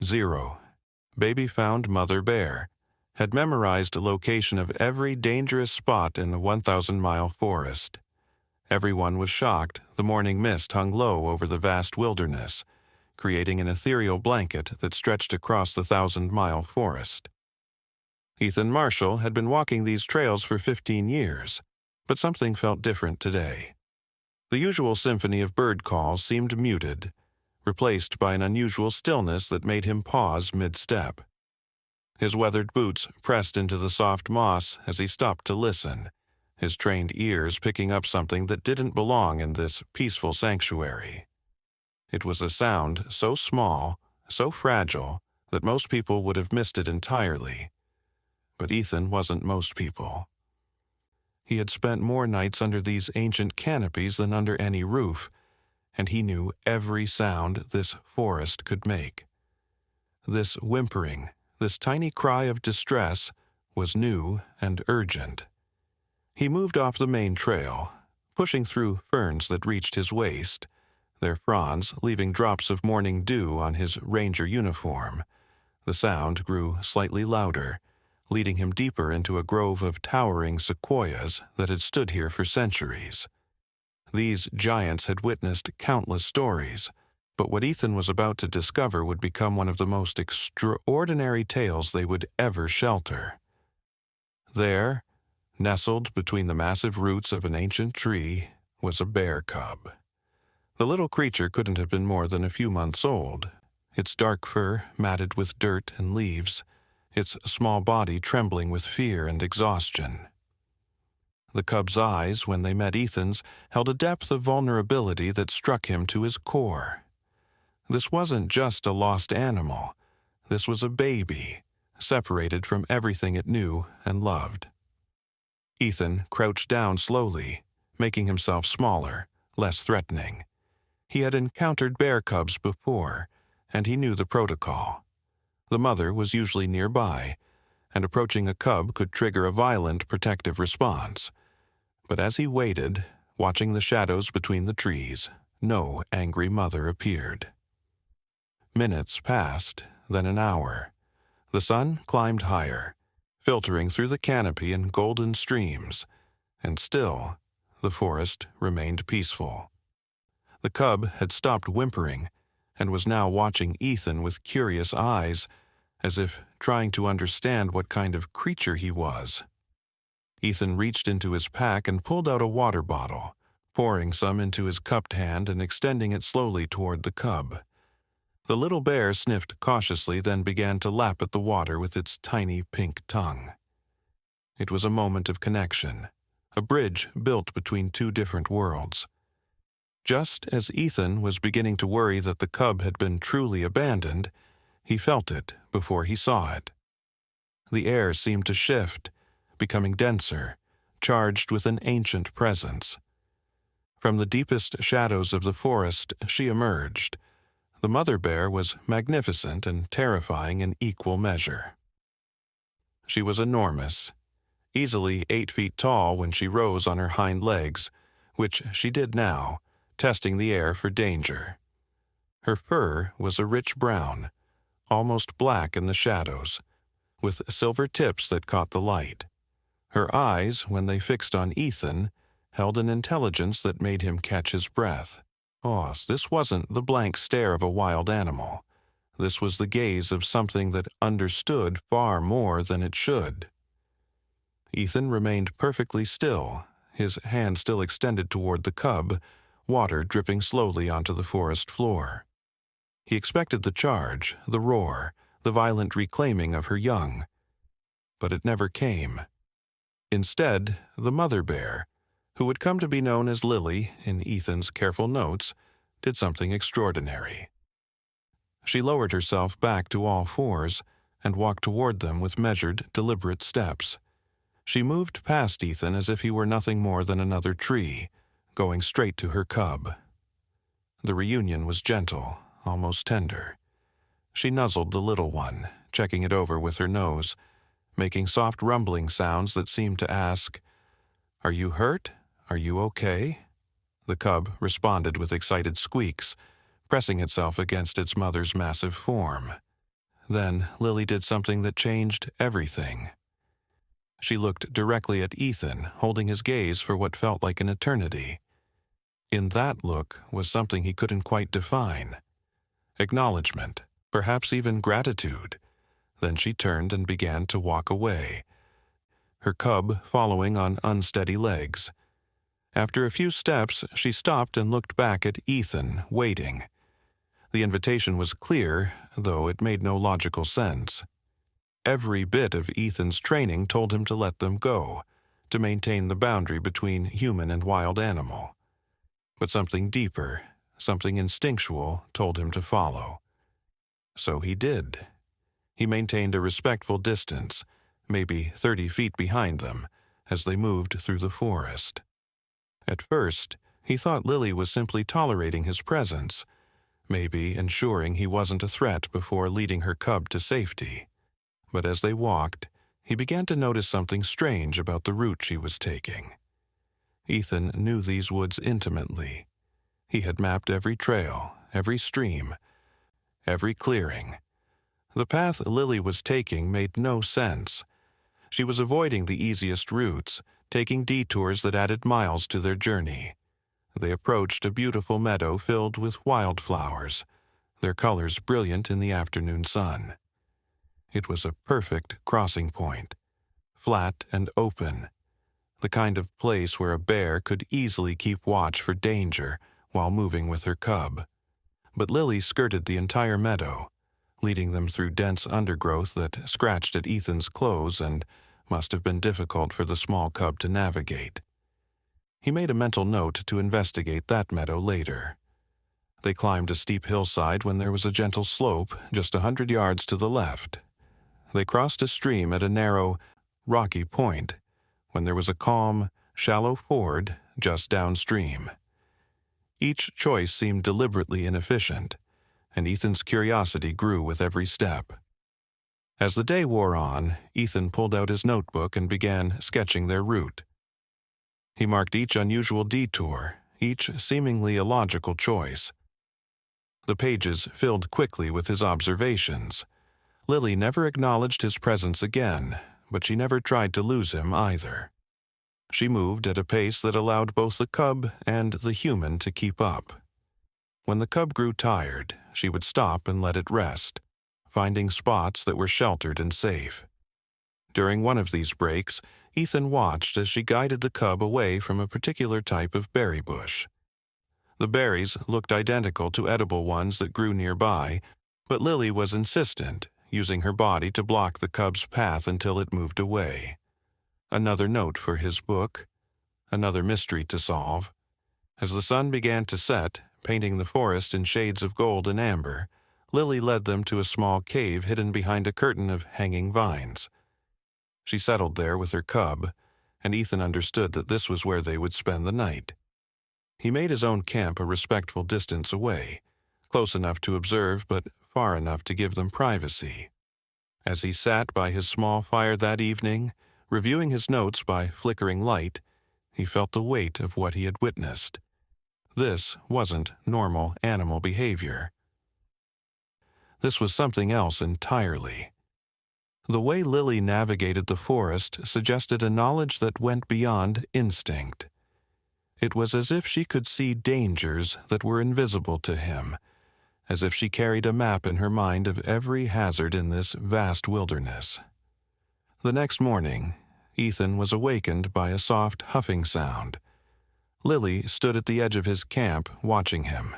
0. Baby found mother bear. Had memorized a location of every dangerous spot in the 1,000-mile forest. Everyone was shocked. The morning mist hung low over the vast wilderness, creating an ethereal blanket that stretched across the 1,000-mile forest. Ethan Marshall had been walking these trails for 15 years, but something felt different today. The usual symphony of bird calls seemed muted, replaced by an unusual stillness that made him pause mid-step. His weathered boots pressed into the soft moss as he stopped to listen, his trained ears picking up something that didn't belong in this peaceful sanctuary. It was a sound so small, so fragile, that most people would have missed it entirely. But Ethan wasn't most people. He had spent more nights under these ancient canopies than under any roof, and he knew every sound this forest could make. This whimpering, this tiny cry of distress, was new and urgent. He moved off the main trail, pushing through ferns that reached his waist, their fronds leaving drops of morning dew on his ranger uniform. The sound grew slightly louder, leading him deeper into a grove of towering sequoias that had stood here for centuries. These giants had witnessed countless stories, but what Ethan was about to discover would become one of the most extraordinary tales they would ever shelter. There, nestled between the massive roots of an ancient tree, was a bear cub. The little creature couldn't have been more than a few months old, its dark fur matted with dirt and leaves, its small body trembling with fear and exhaustion. The cub's eyes, when they met Ethan's, held a depth of vulnerability that struck him to his core. This wasn't just a lost animal. This was a baby, separated from everything it knew and loved. Ethan crouched down slowly, making himself smaller, less threatening. He had encountered bear cubs before, and he knew the protocol. The mother was usually nearby, and approaching a cub could trigger a violent protective response. But as he waited, watching the shadows between the trees, no angry mother appeared. Minutes passed, then an hour. The sun climbed higher, filtering through the canopy in golden streams, and still the forest remained peaceful. The cub had stopped whimpering and was now watching Ethan with curious eyes, as if trying to understand what kind of creature he was. Ethan reached into his pack and pulled out a water bottle, pouring some into his cupped hand and extending it slowly toward the cub. The little bear sniffed cautiously, then began to lap at the water with its tiny pink tongue. It was a moment of connection, a bridge built between two different worlds. Just as Ethan was beginning to worry that the cub had been truly abandoned, he felt it before he saw it. The air seemed to shift, becoming denser, charged with an ancient presence. From the deepest shadows of the forest she emerged. The mother bear was magnificent and terrifying in equal measure. She was enormous, easily 8 feet tall when she rose on her hind legs, which she did now, testing the air for danger. Her fur was a rich brown, almost black in the shadows, with silver tips that caught the light. Her eyes, when they fixed on Ethan, held an intelligence that made him catch his breath. Oh, this wasn't the blank stare of a wild animal. This was the gaze of something that understood far more than it should. Ethan remained perfectly still, his hand still extended toward the cub, water dripping slowly onto the forest floor. He expected the charge, the roar, the violent reclaiming of her young. But it never came. Instead, the mother bear, who would come to be known as Lily in Ethan's careful notes, did something extraordinary. She lowered herself back to all fours and walked toward them with measured, deliberate steps. She moved past Ethan as if he were nothing more than another tree, going straight to her cub. The reunion was gentle, almost tender. She nuzzled the little one, checking it over with her nose, making soft rumbling sounds that seemed to ask, "Are you hurt? Are you okay?" The cub responded with excited squeaks, pressing itself against its mother's massive form. Then Lily did something that changed everything. She looked directly at Ethan, holding his gaze for what felt like an eternity. In that look was something he couldn't quite define. Acknowledgement, perhaps even gratitude. Then she turned and began to walk away, her cub following on unsteady legs. After a few steps, she stopped and looked back at Ethan, waiting. The invitation was clear, though it made no logical sense. Every bit of Ethan's training told him to let them go, to maintain the boundary between human and wild animal. But something deeper, something instinctual, told him to follow. So he did. He maintained a respectful distance, maybe 30 feet behind them, as they moved through the forest. At first, he thought Lily was simply tolerating his presence, maybe ensuring he wasn't a threat before leading her cub to safety. But as they walked, he began to notice something strange about the route she was taking. Ethan knew these woods intimately. He had mapped every trail, every stream, every clearing. The path Lily was taking made no sense. She was avoiding the easiest routes, taking detours that added miles to their journey. They approached a beautiful meadow filled with wildflowers, their colors brilliant in the afternoon sun. It was a perfect crossing point, flat and open, the kind of place where a bear could easily keep watch for danger while moving with her cub. But Lily skirted the entire meadow, leading them through dense undergrowth that scratched at Ethan's clothes and must have been difficult for the small cub to navigate. He made a mental note to investigate that meadow later. They climbed a steep hillside when there was a gentle slope just 100 yards to the left. They crossed a stream at a narrow, rocky point when there was a calm, shallow ford just downstream. Each choice seemed deliberately inefficient, and Ethan's curiosity grew with every step. As the day wore on, Ethan pulled out his notebook and began sketching their route. He marked each unusual detour, each seemingly illogical choice. The pages filled quickly with his observations. Lily never acknowledged his presence again, but she never tried to lose him either. She moved at a pace that allowed both the cub and the human to keep up. When the cub grew tired, she would stop and let it rest, finding spots that were sheltered and safe. During one of these breaks, Ethan watched as she guided the cub away from a particular type of berry bush. The berries looked identical to edible ones that grew nearby, but Lily was insistent, using her body to block the cub's path until it moved away. Another note for his book, another mystery to solve. As the sun began to set, painting the forest in shades of gold and amber, Lily led them to a small cave hidden behind a curtain of hanging vines. She settled there with her cub, and Ethan understood that this was where they would spend the night. He made his own camp a respectful distance away, close enough to observe but far enough to give them privacy. As he sat by his small fire that evening, reviewing his notes by flickering light, he felt the weight of what he had witnessed. This wasn't normal animal behavior. This was something else entirely. The way Lily navigated the forest suggested a knowledge that went beyond instinct. It was as if she could see dangers that were invisible to him, as if she carried a map in her mind of every hazard in this vast wilderness. The next morning, Ethan was awakened by a soft huffing sound. Lily stood at the edge of his camp, watching him.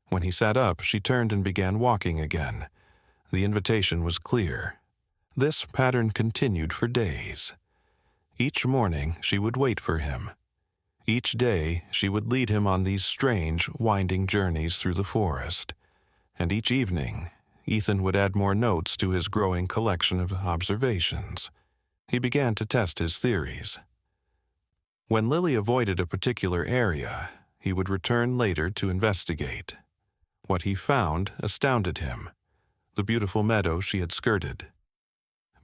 When he sat up, she turned and began walking again. The invitation was clear. This pattern continued for days. Each morning, she would wait for him. Each day, she would lead him on these strange, winding journeys through the forest. And each evening, Ethan would add more notes to his growing collection of observations. He began to test his theories. When Lily avoided a particular area, he would return later to investigate. What he found astounded him: the beautiful meadow she had skirted.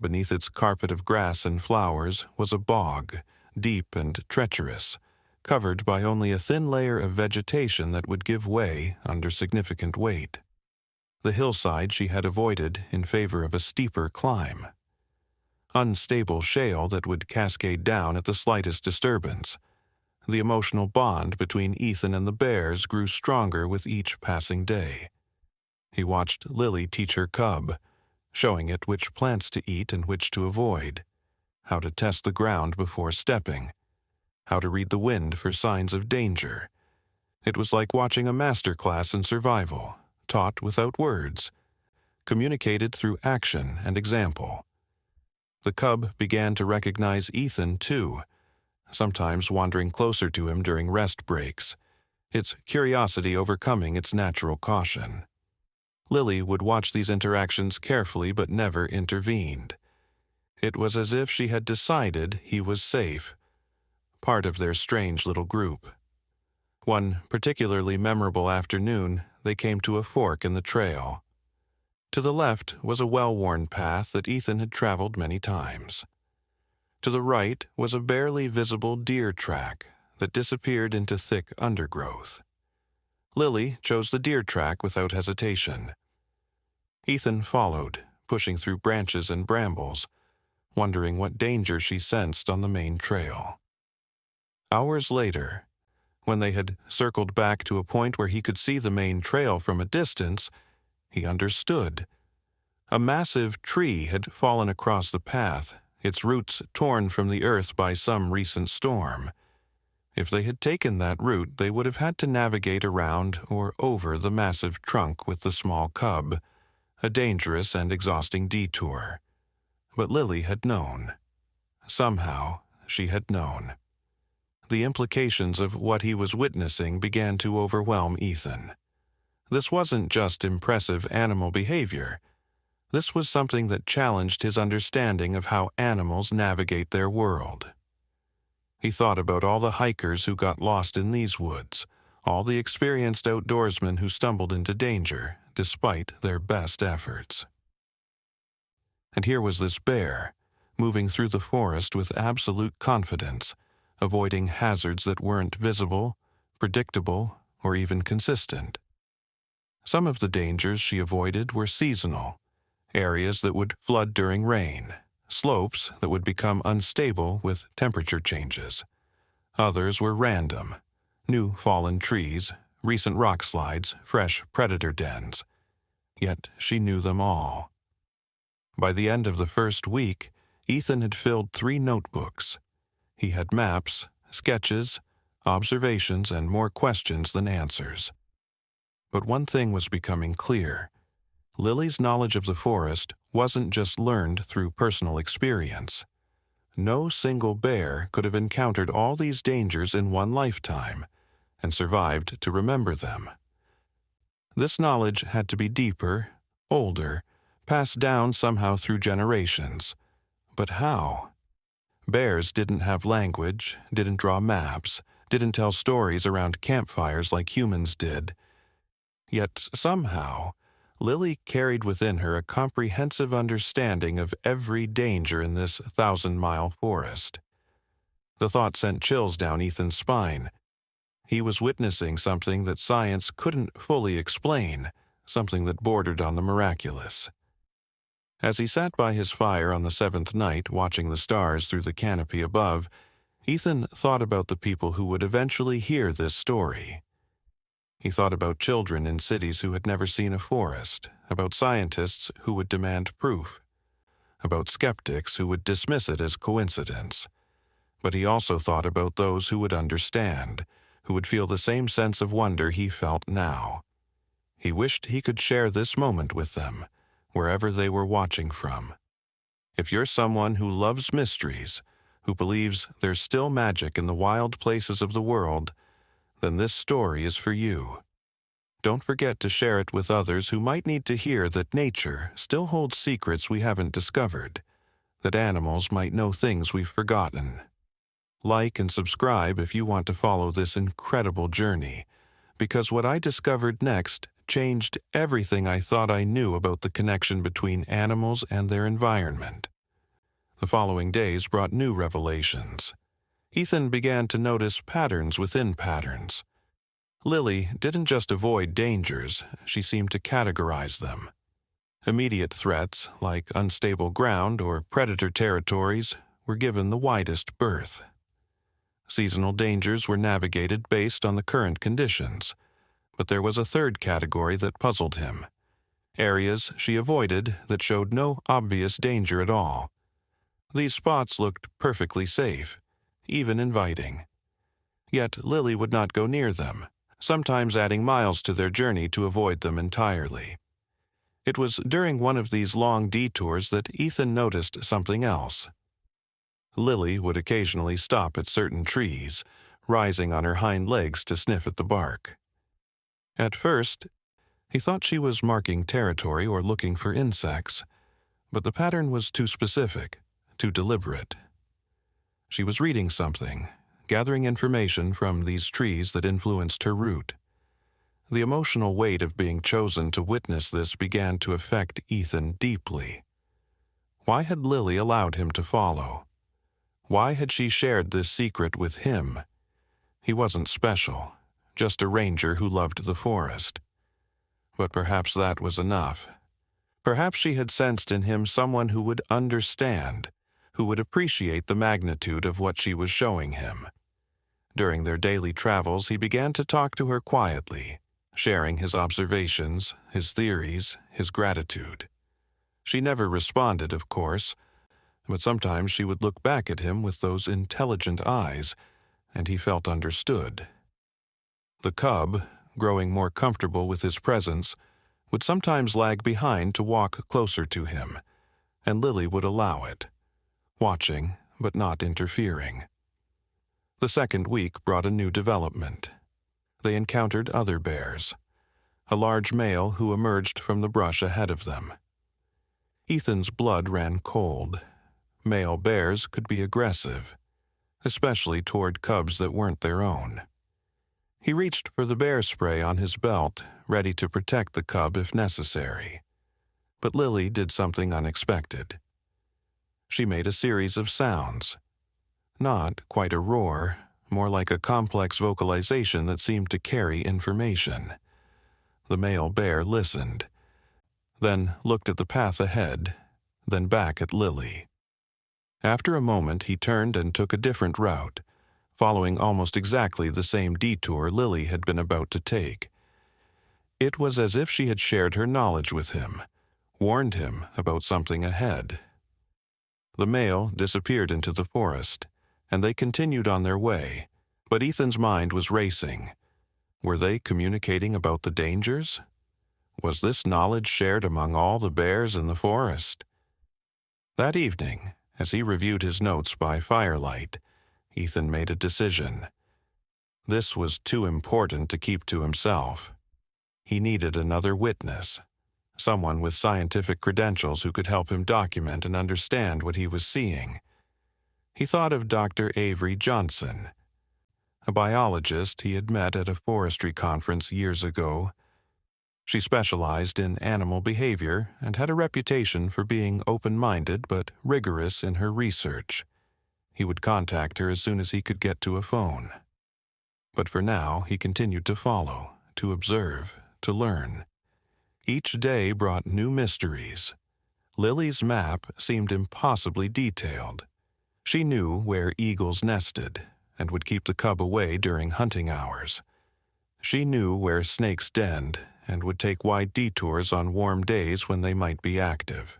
Beneath its carpet of grass and flowers was a bog, deep and treacherous, covered by only a thin layer of vegetation that would give way under significant weight. the hillside she had avoided in favor of a steeper climb. Unstable shale that would cascade down at the slightest disturbance. The emotional bond between Ethan and the bears grew stronger with each passing day. He watched Lily teach her cub, showing it which plants to eat and which to avoid, how to test the ground before stepping, how to read the wind for signs of danger. It was like watching a master class in survival, taught without words, communicated through action and example. The cub began to recognize Ethan, too, sometimes wandering closer to him during rest breaks, its curiosity overcoming its natural caution. Lily would watch these interactions carefully but never intervened. It was as if she had decided he was safe, part of their strange little group. One particularly memorable afternoon, they came to a fork in the trail. To the left was a well-worn path that Ethan had traveled many times. To the right was a barely visible deer track that disappeared into thick undergrowth. Lily chose the deer track without hesitation. Ethan followed, pushing through branches and brambles, wondering what danger she sensed on the main trail. Hours later, when they had circled back to a point where he could see the main trail from a distance, he understood. A massive tree had fallen across the path, its roots torn from the earth by some recent storm. If they had taken that route, they would have had to navigate around or over the massive trunk with the small cub, a dangerous and exhausting detour. But Lily had known. Somehow, she had known. The implications of what he was witnessing began to overwhelm Ethan. This wasn't just impressive animal behavior. This was something that challenged his understanding of how animals navigate their world. He thought about all the hikers who got lost in these woods, all the experienced outdoorsmen who stumbled into danger despite their best efforts. And here was this bear, moving through the forest with absolute confidence, avoiding hazards that weren't visible, predictable, or even consistent. Some of the dangers she avoided were seasonal, areas that would flood during rain, slopes that would become unstable with temperature changes. Others were random, new fallen trees, recent rock slides, fresh predator dens. Yet she knew them all. By the end of the first week, Ethan had filled 3 notebooks. He had maps, sketches, observations, and more questions than answers. But one thing was becoming clear. Lily's knowledge of the forest wasn't just learned through personal experience. No single bear could have encountered all these dangers in one lifetime and survived to remember them. This knowledge had to be deeper, older, passed down somehow through generations. But how? Bears didn't have language, didn't draw maps, didn't tell stories around campfires like humans did. Yet somehow, Lily carried within her a comprehensive understanding of every danger in this 1,000-mile forest. The thought sent chills down Ethan's spine. He was witnessing something that science couldn't fully explain, something that bordered on the miraculous. As he sat by his fire on the 7th night watching the stars through the canopy above, Ethan thought about the people who would eventually hear this story. He thought about children in cities who had never seen a forest, about scientists who would demand proof, about skeptics who would dismiss it as coincidence. But he also thought about those who would understand, who would feel the same sense of wonder he felt now. He wished he could share this moment with them, wherever they were watching from. If you're someone who loves mysteries, who believes there's still magic in the wild places of the world, then this story is for you. Don't forget to share it with others who might need to hear that nature still holds secrets we haven't discovered, that animals might know things we've forgotten. Like and subscribe if you want to follow this incredible journey, because what I discovered next changed everything I thought I knew about the connection between animals and their environment. The following days brought new revelations. Ethan began to notice patterns within patterns. Lily didn't just avoid dangers, she seemed to categorize them. Immediate threats, like unstable ground or predator territories, were given the widest berth. Seasonal dangers were navigated based on the current conditions, but there was a third category that puzzled him. Areas she avoided that showed no obvious danger at all. These spots looked perfectly safe, even inviting. Yet Lily would not go near them, sometimes adding miles to their journey to avoid them entirely. It was during one of these long detours that Ethan noticed something else. Lily would occasionally stop at certain trees, rising on her hind legs to sniff at the bark. At first, he thought she was marking territory or looking for insects, but the pattern was too specific, too deliberate. She was reading something, gathering information from these trees that influenced her route. The emotional weight of being chosen to witness this began to affect Ethan deeply. Why had Lily allowed him to follow? Why had she shared this secret with him? He wasn't special, just a ranger who loved the forest. But perhaps that was enough. Perhaps she had sensed in him someone who would understand, who would appreciate the magnitude of what she was showing him. During their daily travels, he began to talk to her quietly, sharing his observations, his theories, his gratitude. She never responded, of course, but sometimes she would look back at him with those intelligent eyes, and he felt understood. The cub, growing more comfortable with his presence, would sometimes lag behind to walk closer to him, and Lily would allow it, watching but not interfering. The second week brought a new development. They encountered other bears, a large male who emerged from the brush ahead of them. Ethan's blood ran cold. Male bears could be aggressive, especially toward cubs that weren't their own. He reached for the bear spray on his belt, ready to protect the cub if necessary. But Lily did something unexpected. She made a series of sounds. Not quite a roar, more like a complex vocalization that seemed to carry information. The male bear listened, then looked at the path ahead, then back at Lily. After a moment, he turned and took a different route, following almost exactly the same detour Lily had been about to take. It was as if she had shared her knowledge with him, warned him about something ahead. The male disappeared into the forest, and they continued on their way, but Ethan's mind was racing. Were they communicating about the dangers? Was this knowledge shared among all the bears in the forest? That evening, as he reviewed his notes by firelight, Ethan made a decision. This was too important to keep to himself. He needed another witness, someone with scientific credentials who could help him document and understand what he was seeing. He thought of Dr. Avery Johnson, a biologist he had met at a forestry conference years ago. She specialized in animal behavior and had a reputation for being open-minded but rigorous in her research. He would contact her as soon as he could get to a phone. But for now, he continued to follow, to observe, to learn. Each day brought new mysteries. Lily's map seemed impossibly detailed. She knew where eagles nested and would keep the cub away during hunting hours. She knew where snakes denned and would take wide detours on warm days when they might be active.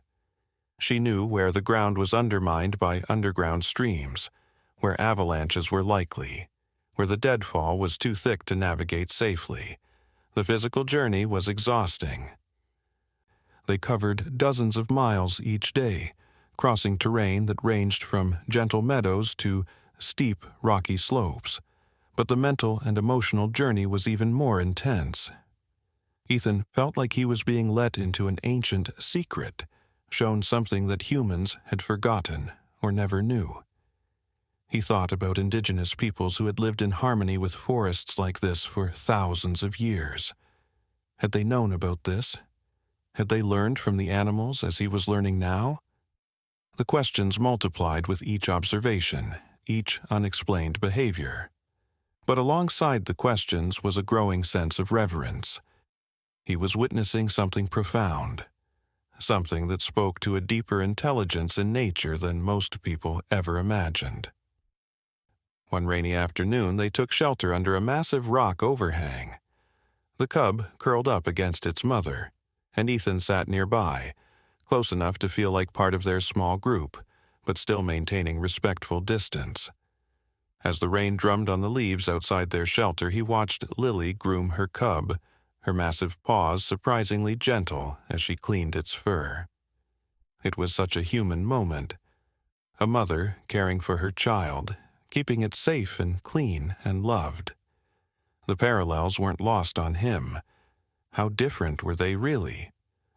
She knew where the ground was undermined by underground streams, where avalanches were likely, where the deadfall was too thick to navigate safely. The physical journey was exhausting. They covered dozens of miles each day, crossing terrain that ranged from gentle meadows to steep, rocky slopes. But the mental and emotional journey was even more intense. Ethan felt like he was being let into an ancient secret, shown something that humans had forgotten or never knew. He thought about indigenous peoples who had lived in harmony with forests like this for thousands of years. Had they known about this? Had they learned from the animals as he was learning now? The questions multiplied with each observation, each unexplained behavior. But alongside the questions was a growing sense of reverence. He was witnessing something profound, something that spoke to a deeper intelligence in nature than most people ever imagined. One rainy afternoon, they took shelter under a massive rock overhang. The cub curled up against its mother, and Ethan sat nearby, close enough to feel like part of their small group, but still maintaining respectful distance. As the rain drummed on the leaves outside their shelter, he watched Lily groom her cub, her massive paws surprisingly gentle as she cleaned its fur. It was such a human moment. A mother caring for her child, keeping it safe and clean and loved. The parallels weren't lost on him. How different were they really?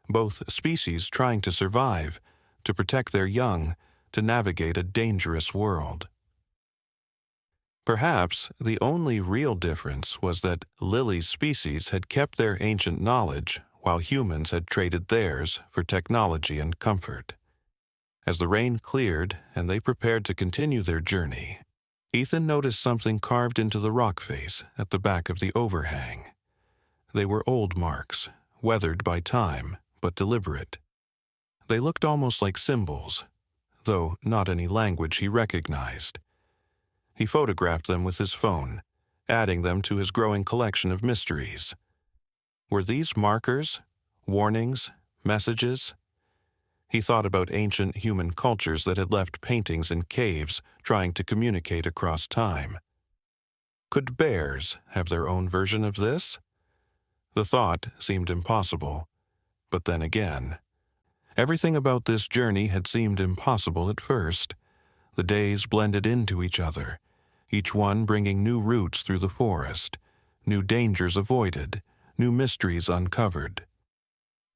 Both species trying to survive, to protect their young, to navigate a dangerous world. Perhaps the only real difference was that Lily's species had kept their ancient knowledge while humans had traded theirs for technology and comfort. As the rain cleared and they prepared to continue their journey, Ethan noticed something carved into the rock face at the back of the overhang. They were old marks, weathered by time, but deliberate. They looked almost like symbols, though not any language he recognized. He photographed them with his phone, adding them to his growing collection of mysteries. Were these markers, warnings, messages? He thought about ancient human cultures that had left paintings in caves trying to communicate across time. Could bears have their own version of this? The thought seemed impossible, but then again, everything about this journey had seemed impossible at first. The days blended into each other, each one bringing new routes through the forest, new dangers avoided, new mysteries uncovered.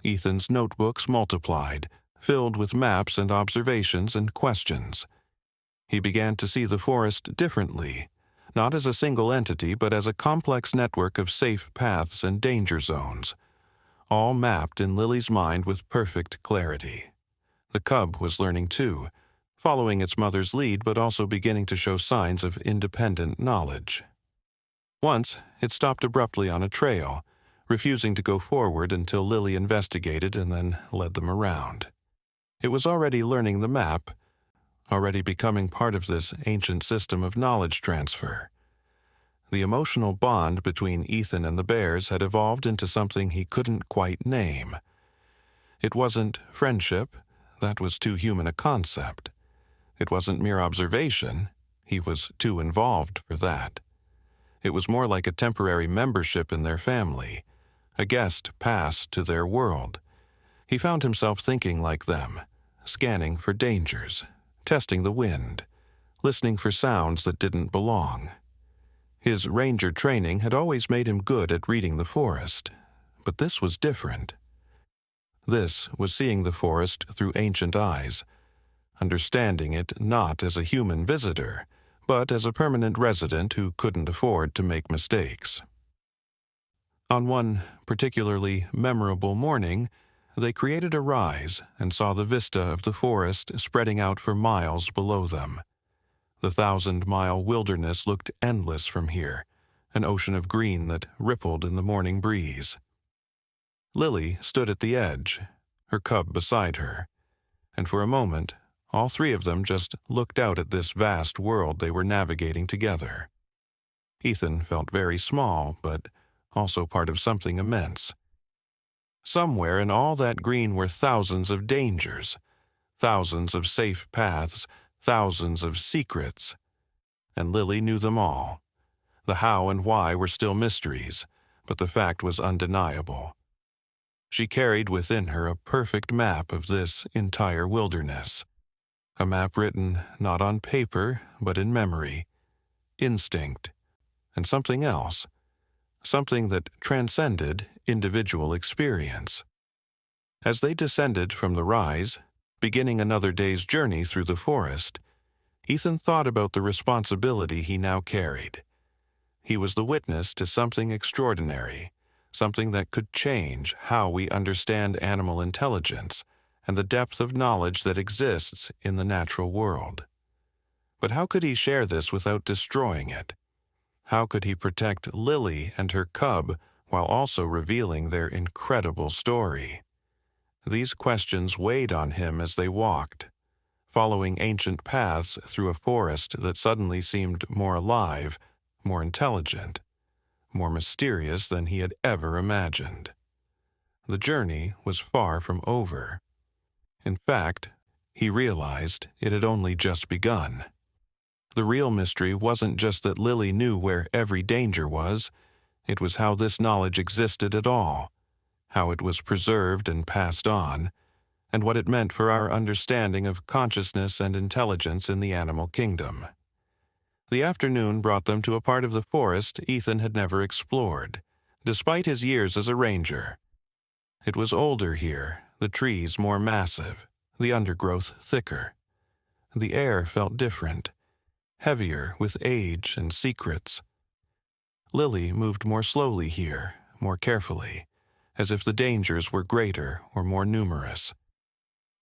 Ethan's notebooks multiplied, filled with maps and observations and questions. He began to see the forest differently, not as a single entity but as a complex network of safe paths and danger zones, all mapped in Lily's mind with perfect clarity. The cub was learning too, following its mother's lead but also beginning to show signs of independent knowledge. Once, it stopped abruptly on a trail, refusing to go forward until Lily investigated and then led them around. It was already learning the map, already becoming part of this ancient system of knowledge transfer. The emotional bond between Ethan and the bears had evolved into something he couldn't quite name. It wasn't friendship, that was too human a concept. It wasn't mere observation, he was too involved for that. It was more like a temporary membership in their family, a guest pass to their world. He found himself thinking like them, scanning for dangers, testing the wind, listening for sounds that didn't belong. His ranger training had always made him good at reading the forest, but this was different. This was seeing the forest through ancient eyes, understanding it not as a human visitor, but as a permanent resident who couldn't afford to make mistakes. On one particularly memorable morning, they created a rise and saw the vista of the forest spreading out for miles below them. The 1,000-mile wilderness looked endless from here, an ocean of green that rippled in the morning breeze. Lily stood at the edge, her cub beside her, and for a moment, all three of them just looked out at this vast world they were navigating together. Ethan felt very small, but also part of something immense. Somewhere in all that green were thousands of dangers, thousands of safe paths, thousands of secrets. And Lily knew them all. The how and why were still mysteries, but the fact was undeniable. She carried within her a perfect map of this entire wilderness. A map written not on paper, but in memory, instinct, and something else, something that transcended individual experience. As they descended from the rise, beginning another day's journey through the forest, Ethan thought about the responsibility he now carried. He was the witness to something extraordinary, something that could change how we understand animal intelligence and the depth of knowledge that exists in the natural world. But how could he share this without destroying it? How could he protect Lily and her cub while also revealing their incredible story? These questions weighed on him as they walked, following ancient paths through a forest that suddenly seemed more alive, more intelligent, more mysterious than he had ever imagined. The journey was far from over. In fact, he realized it had only just begun. The real mystery wasn't just that Lily knew where every danger was, it was how this knowledge existed at all, how it was preserved and passed on, and what it meant for our understanding of consciousness and intelligence in the animal kingdom. The afternoon brought them to a part of the forest Ethan had never explored, despite his years as a ranger. It was older here, the trees more massive, the undergrowth thicker. The air felt different, heavier with age and secrets. Lily moved more slowly here, more carefully, as if the dangers were greater or more numerous.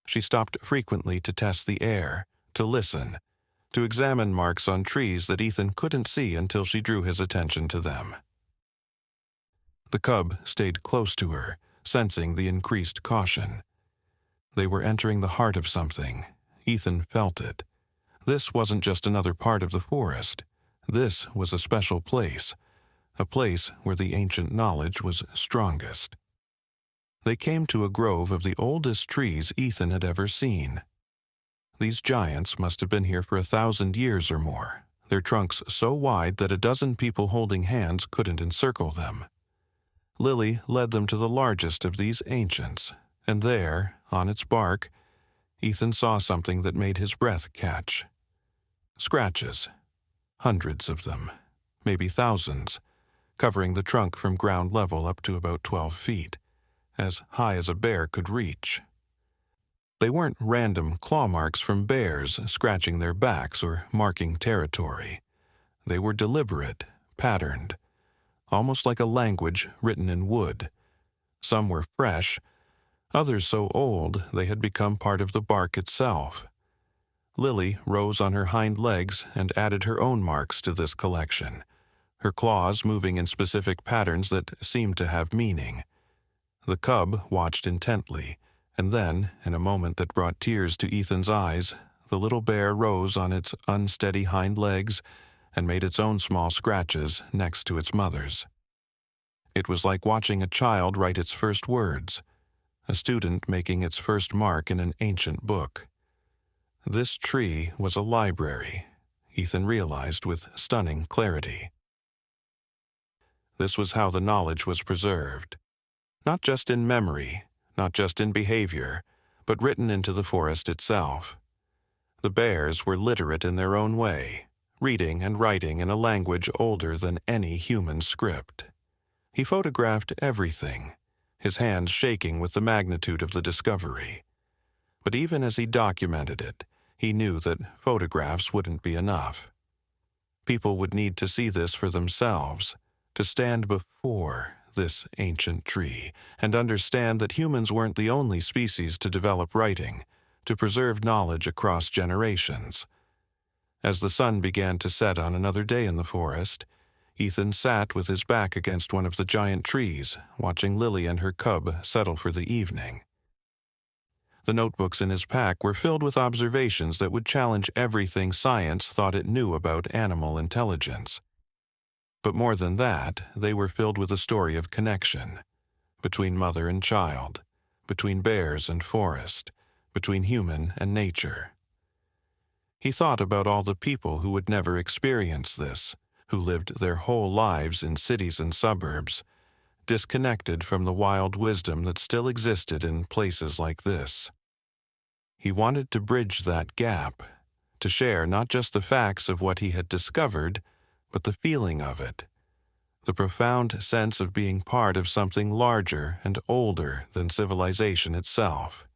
She stopped frequently to test the air, to listen, to examine marks on trees that Ethan couldn't see until she drew his attention to them. The cub stayed close to her, sensing the increased caution. They were entering the heart of something. Ethan felt it. This wasn't just another part of the forest. This was a special place, a place where the ancient knowledge was strongest. They came to a grove of the oldest trees Ethan had ever seen. These giants must have been here for 1,000 years or more, their trunks so wide that a dozen people holding hands couldn't encircle them. Lily led them to the largest of these ancients, and there, on its bark, Ethan saw something that made his breath catch. Scratches. Hundreds of them, maybe thousands, covering the trunk from ground level up to about 12 feet, as high as a bear could reach. They weren't random claw marks from bears scratching their backs or marking territory. They were deliberate, patterned, almost like a language written in wood. Some were fresh, others so old they had become part of the bark itself. Lily rose on her hind legs and added her own marks to this collection, her claws moving in specific patterns that seemed to have meaning. The cub watched intently, and then, in a moment that brought tears to Ethan's eyes, the little bear rose on its unsteady hind legs and made its own small scratches next to its mother's. It was like watching a child write its first words, a student making its first mark in an ancient book. This tree was a library, Ethan realized with stunning clarity. This was how the knowledge was preserved. Not just in memory, not just in behavior, but written into the forest itself. The bears were literate in their own way, reading and writing in a language older than any human script. He photographed everything, his hands shaking with the magnitude of the discovery. But even as he documented it, he knew that photographs wouldn't be enough. People would need to see this for themselves, to stand before this ancient tree and understand that humans weren't the only species to develop writing, to preserve knowledge across generations. As the sun began to set on another day in the forest, Ethan sat with his back against one of the giant trees, watching Lily and her cub settle for the evening. The notebooks in his pack were filled with observations that would challenge everything science thought it knew about animal intelligence. But more than that, they were filled with a story of connection, between mother and child, between bears and forest, between human and nature. He thought about all the people who would never experience this, who lived their whole lives in cities and suburbs, disconnected from the wild wisdom that still existed in places like this. He wanted to bridge that gap, to share not just the facts of what he had discovered, but the feeling of it, the profound sense of being part of something larger and older than civilization itself.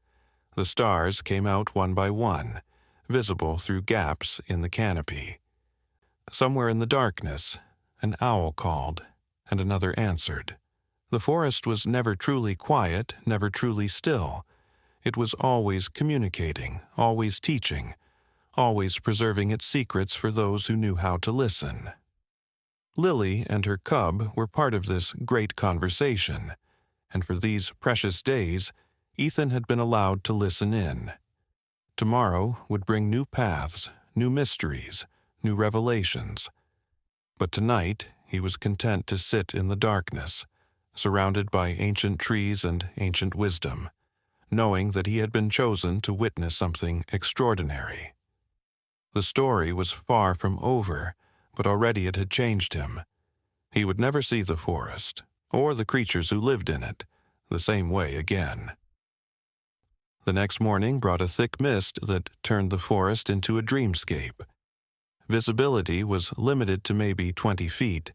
The stars came out one by one, visible through gaps in the canopy. Somewhere in the darkness, an owl called, and another answered. The forest was never truly quiet, never truly still. It was always communicating, always teaching, always preserving its secrets for those who knew how to listen. Lily and her cub were part of this great conversation, and for these precious days, Ethan had been allowed to listen in. Tomorrow would bring new paths, new mysteries, new revelations. But tonight he was content to sit in the darkness, surrounded by ancient trees and ancient wisdom, knowing that he had been chosen to witness something extraordinary. The story was far from over, but already it had changed him. He would never see the forest, or the creatures who lived in it, the same way again. The next morning brought a thick mist that turned the forest into a dreamscape. Visibility was limited to maybe 20 feet,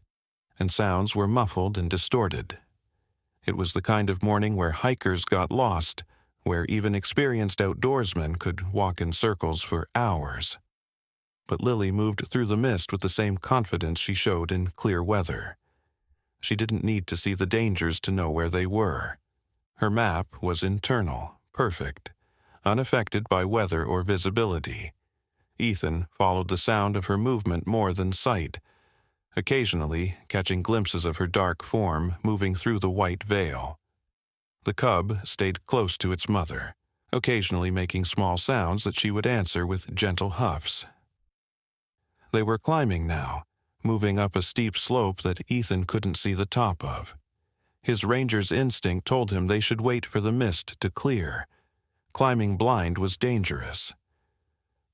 and sounds were muffled and distorted. It was the kind of morning where hikers got lost, where even experienced outdoorsmen could walk in circles for hours. But Lily moved through the mist with the same confidence she showed in clear weather. She didn't need to see the dangers to know where they were. Her map was internal, perfect, unaffected by weather or visibility. Ethan followed the sound of her movement more than sight, occasionally catching glimpses of her dark form moving through the white veil. The cub stayed close to its mother, occasionally making small sounds that she would answer with gentle huffs. They were climbing now, moving up a steep slope that Ethan couldn't see the top of. His ranger's instinct told him they should wait for the mist to clear. Climbing blind was dangerous.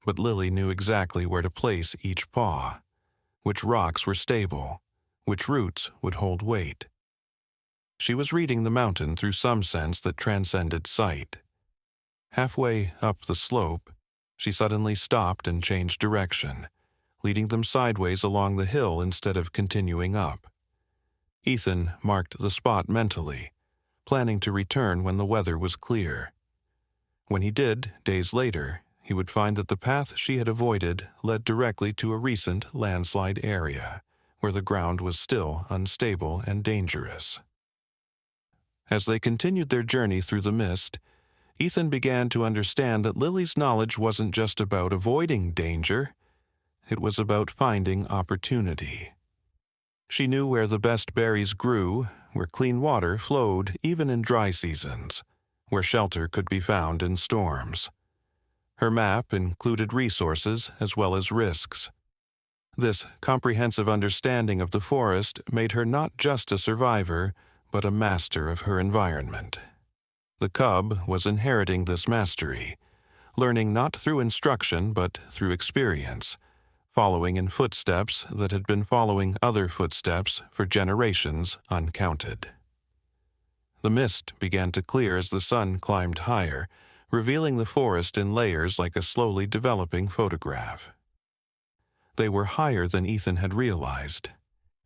But Lily knew exactly where to place each paw, which rocks were stable, which roots would hold weight. She was reading the mountain through some sense that transcended sight. Halfway up the slope, she suddenly stopped and changed direction, leading them sideways along the hill instead of continuing up. Ethan marked the spot mentally, planning to return when the weather was clear. When he did, days later, he would find that the path she had avoided led directly to a recent landslide area, where the ground was still unstable and dangerous. As they continued their journey through the mist, Ethan began to understand that Lily's knowledge wasn't just about avoiding danger. It was about finding opportunity. She knew where the best berries grew, where clean water flowed even in dry seasons, where shelter could be found in storms. Her map included resources as well as risks. This comprehensive understanding of the forest made her not just a survivor, but a master of her environment. The cub was inheriting this mastery, learning not through instruction but through experience, following in footsteps that had been following other footsteps for generations uncounted. The mist began to clear as the sun climbed higher, revealing the forest in layers like a slowly developing photograph. They were higher than Ethan had realized,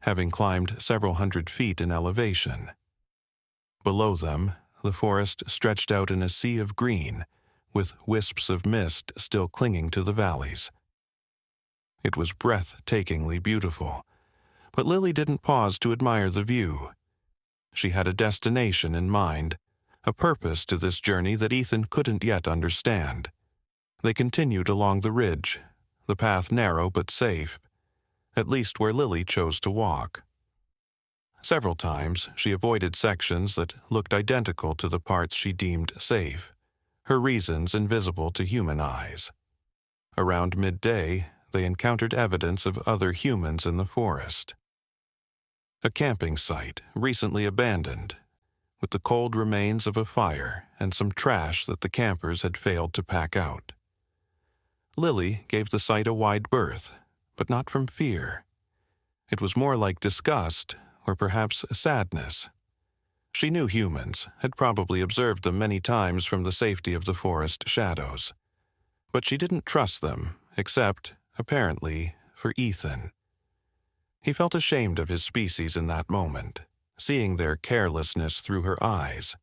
having climbed several hundred feet in elevation. Below them, the forest stretched out in a sea of green, with wisps of mist still clinging to the valleys. It was breathtakingly beautiful, but Lily didn't pause to admire the view. She had a destination in mind, a purpose to this journey that Ethan couldn't yet understand. They continued along the ridge, the path narrow but safe, at least where Lily chose to walk. Several times she avoided sections that looked identical to the parts she deemed safe, her reasons invisible to human eyes. Around midday, they encountered evidence of other humans in the forest. A camping site recently abandoned, with the cold remains of a fire and some trash that the campers had failed to pack out. Lily gave the site a wide berth, but not from fear. It was more like disgust, or perhaps sadness. She knew humans, had probably observed them many times from the safety of the forest shadows. But she didn't trust them, except, apparently, for Ethan. He felt ashamed of his species in that moment, seeing their carelessness through her eyes.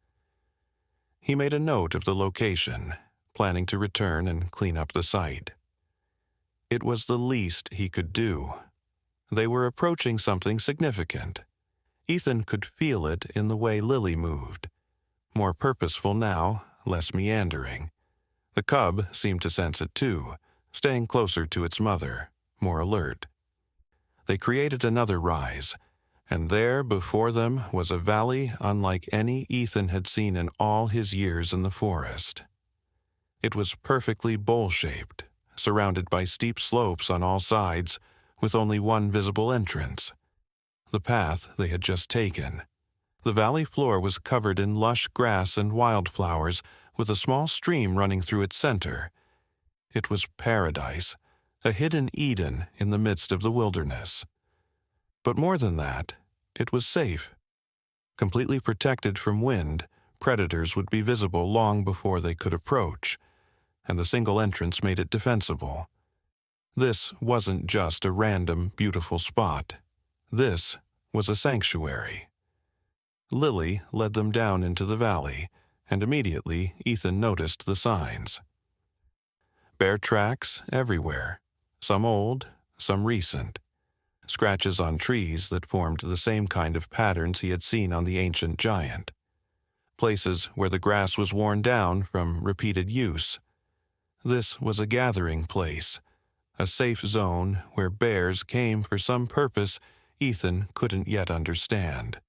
He made a note of the location, planning to return and clean up the site. It was the least he could do. They were approaching something significant. Ethan could feel it in the way Lily moved. More purposeful now, less meandering. The cub seemed to sense it too, staying closer to its mother, more alert. They created another rise, and there before them was a valley unlike any Ethan had seen in all his years in the forest. It was perfectly bowl-shaped, surrounded by steep slopes on all sides, with only one visible entrance: the path they had just taken. The valley floor was covered in lush grass and wildflowers, with a small stream running through its center. It was paradise, a hidden Eden in the midst of the wilderness. But more than that, it was safe. Completely protected from wind, predators would be visible long before they could approach, and the single entrance made it defensible. This wasn't just a random, beautiful spot. This was a sanctuary. Lily led them down into the valley, and immediately Ethan noticed the signs. Bear tracks everywhere, some old, some recent. Scratches on trees that formed the same kind of patterns he had seen on the ancient giant. Places where the grass was worn down from repeated use. This was a gathering place, a safe zone where bears came for some purpose Ethan couldn't yet understand.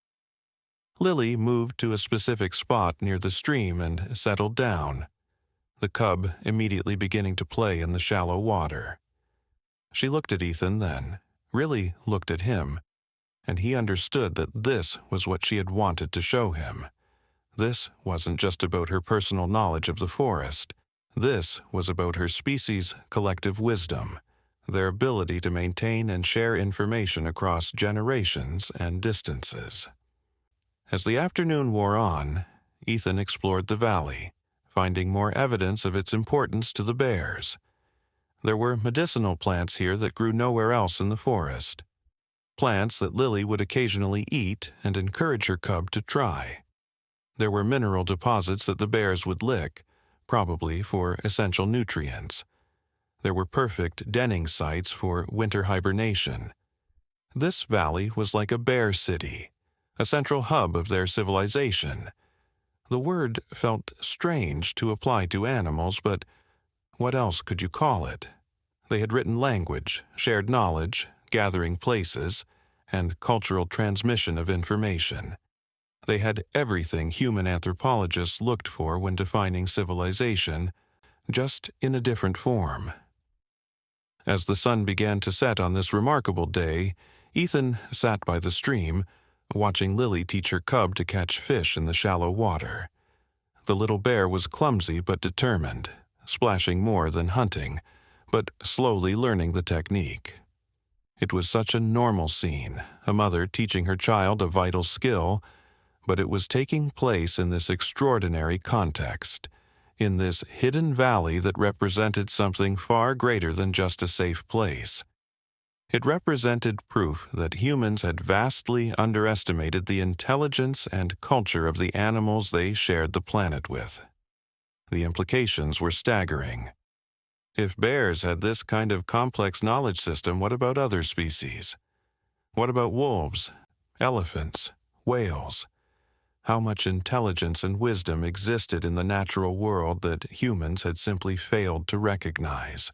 Lily moved to a specific spot near the stream and settled down, the cub immediately beginning to play in the shallow water. She looked at Ethan then, really looked at him, and he understood that this was what she had wanted to show him. This wasn't just about her personal knowledge of the forest. This was about her species' collective wisdom, their ability to maintain and share information across generations and distances. As the afternoon wore on, Ethan explored the valley, finding more evidence of its importance to the bears. There were medicinal plants here that grew nowhere else in the forest. Plants that Lily would occasionally eat and encourage her cub to try. There were mineral deposits that the bears would lick, probably for essential nutrients. There were perfect denning sites for winter hibernation. This valley was like a bear city, a central hub of their civilization. The word felt strange to apply to animals, but what else could you call it? They had written language, shared knowledge, gathering places, and cultural transmission of information. They had everything human anthropologists looked for when defining civilization, just in a different form. As the sun began to set on this remarkable day, Ethan sat by the stream, watching Lily teach her cub to catch fish in the shallow water. The little bear was clumsy but determined, splashing more than hunting, but slowly learning the technique. It was such a normal scene, a mother teaching her child a vital skill, but it was taking place in this extraordinary context, in this hidden valley that represented something far greater than just a safe place. It represented proof that humans had vastly underestimated the intelligence and culture of the animals they shared the planet with. The implications were staggering. If bears had this kind of complex knowledge system, what about other species? What about wolves, elephants, whales? How much intelligence and wisdom existed in the natural world that humans had simply failed to recognize?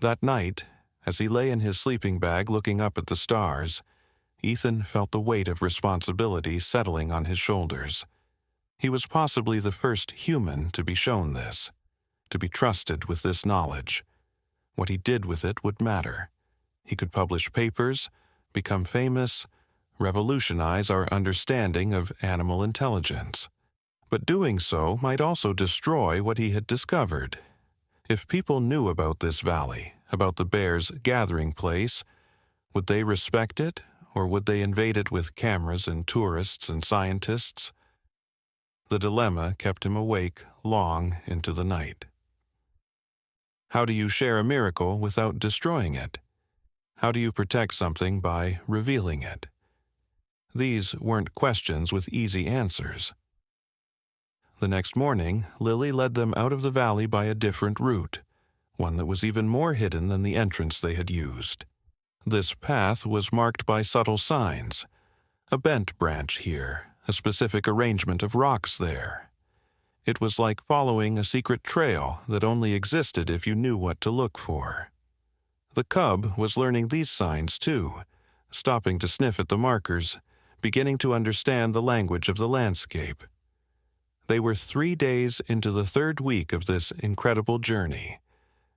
That night, as he lay in his sleeping bag looking up at the stars, Ethan felt the weight of responsibility settling on his shoulders. He was possibly the first human to be shown this, to be trusted with this knowledge. What he did with it would matter. He could publish papers, become famous, revolutionize our understanding of animal intelligence. But doing so might also destroy what he had discovered. If people knew about this valley, about the bears' gathering place, would they respect it, or would they invade it with cameras and tourists and scientists? The dilemma kept him awake long into the night. How do you share a miracle without destroying it? How do you protect something by revealing it? These weren't questions with easy answers. The next morning, Lily led them out of the valley by a different route, one that was even more hidden than the entrance they had used. This path was marked by subtle signs, a bent branch here, a specific arrangement of rocks there. It was like following a secret trail that only existed if you knew what to look for. The cub was learning these signs too, stopping to sniff at the markers, beginning to understand the language of the landscape. They were 3 days into the third week of this incredible journey,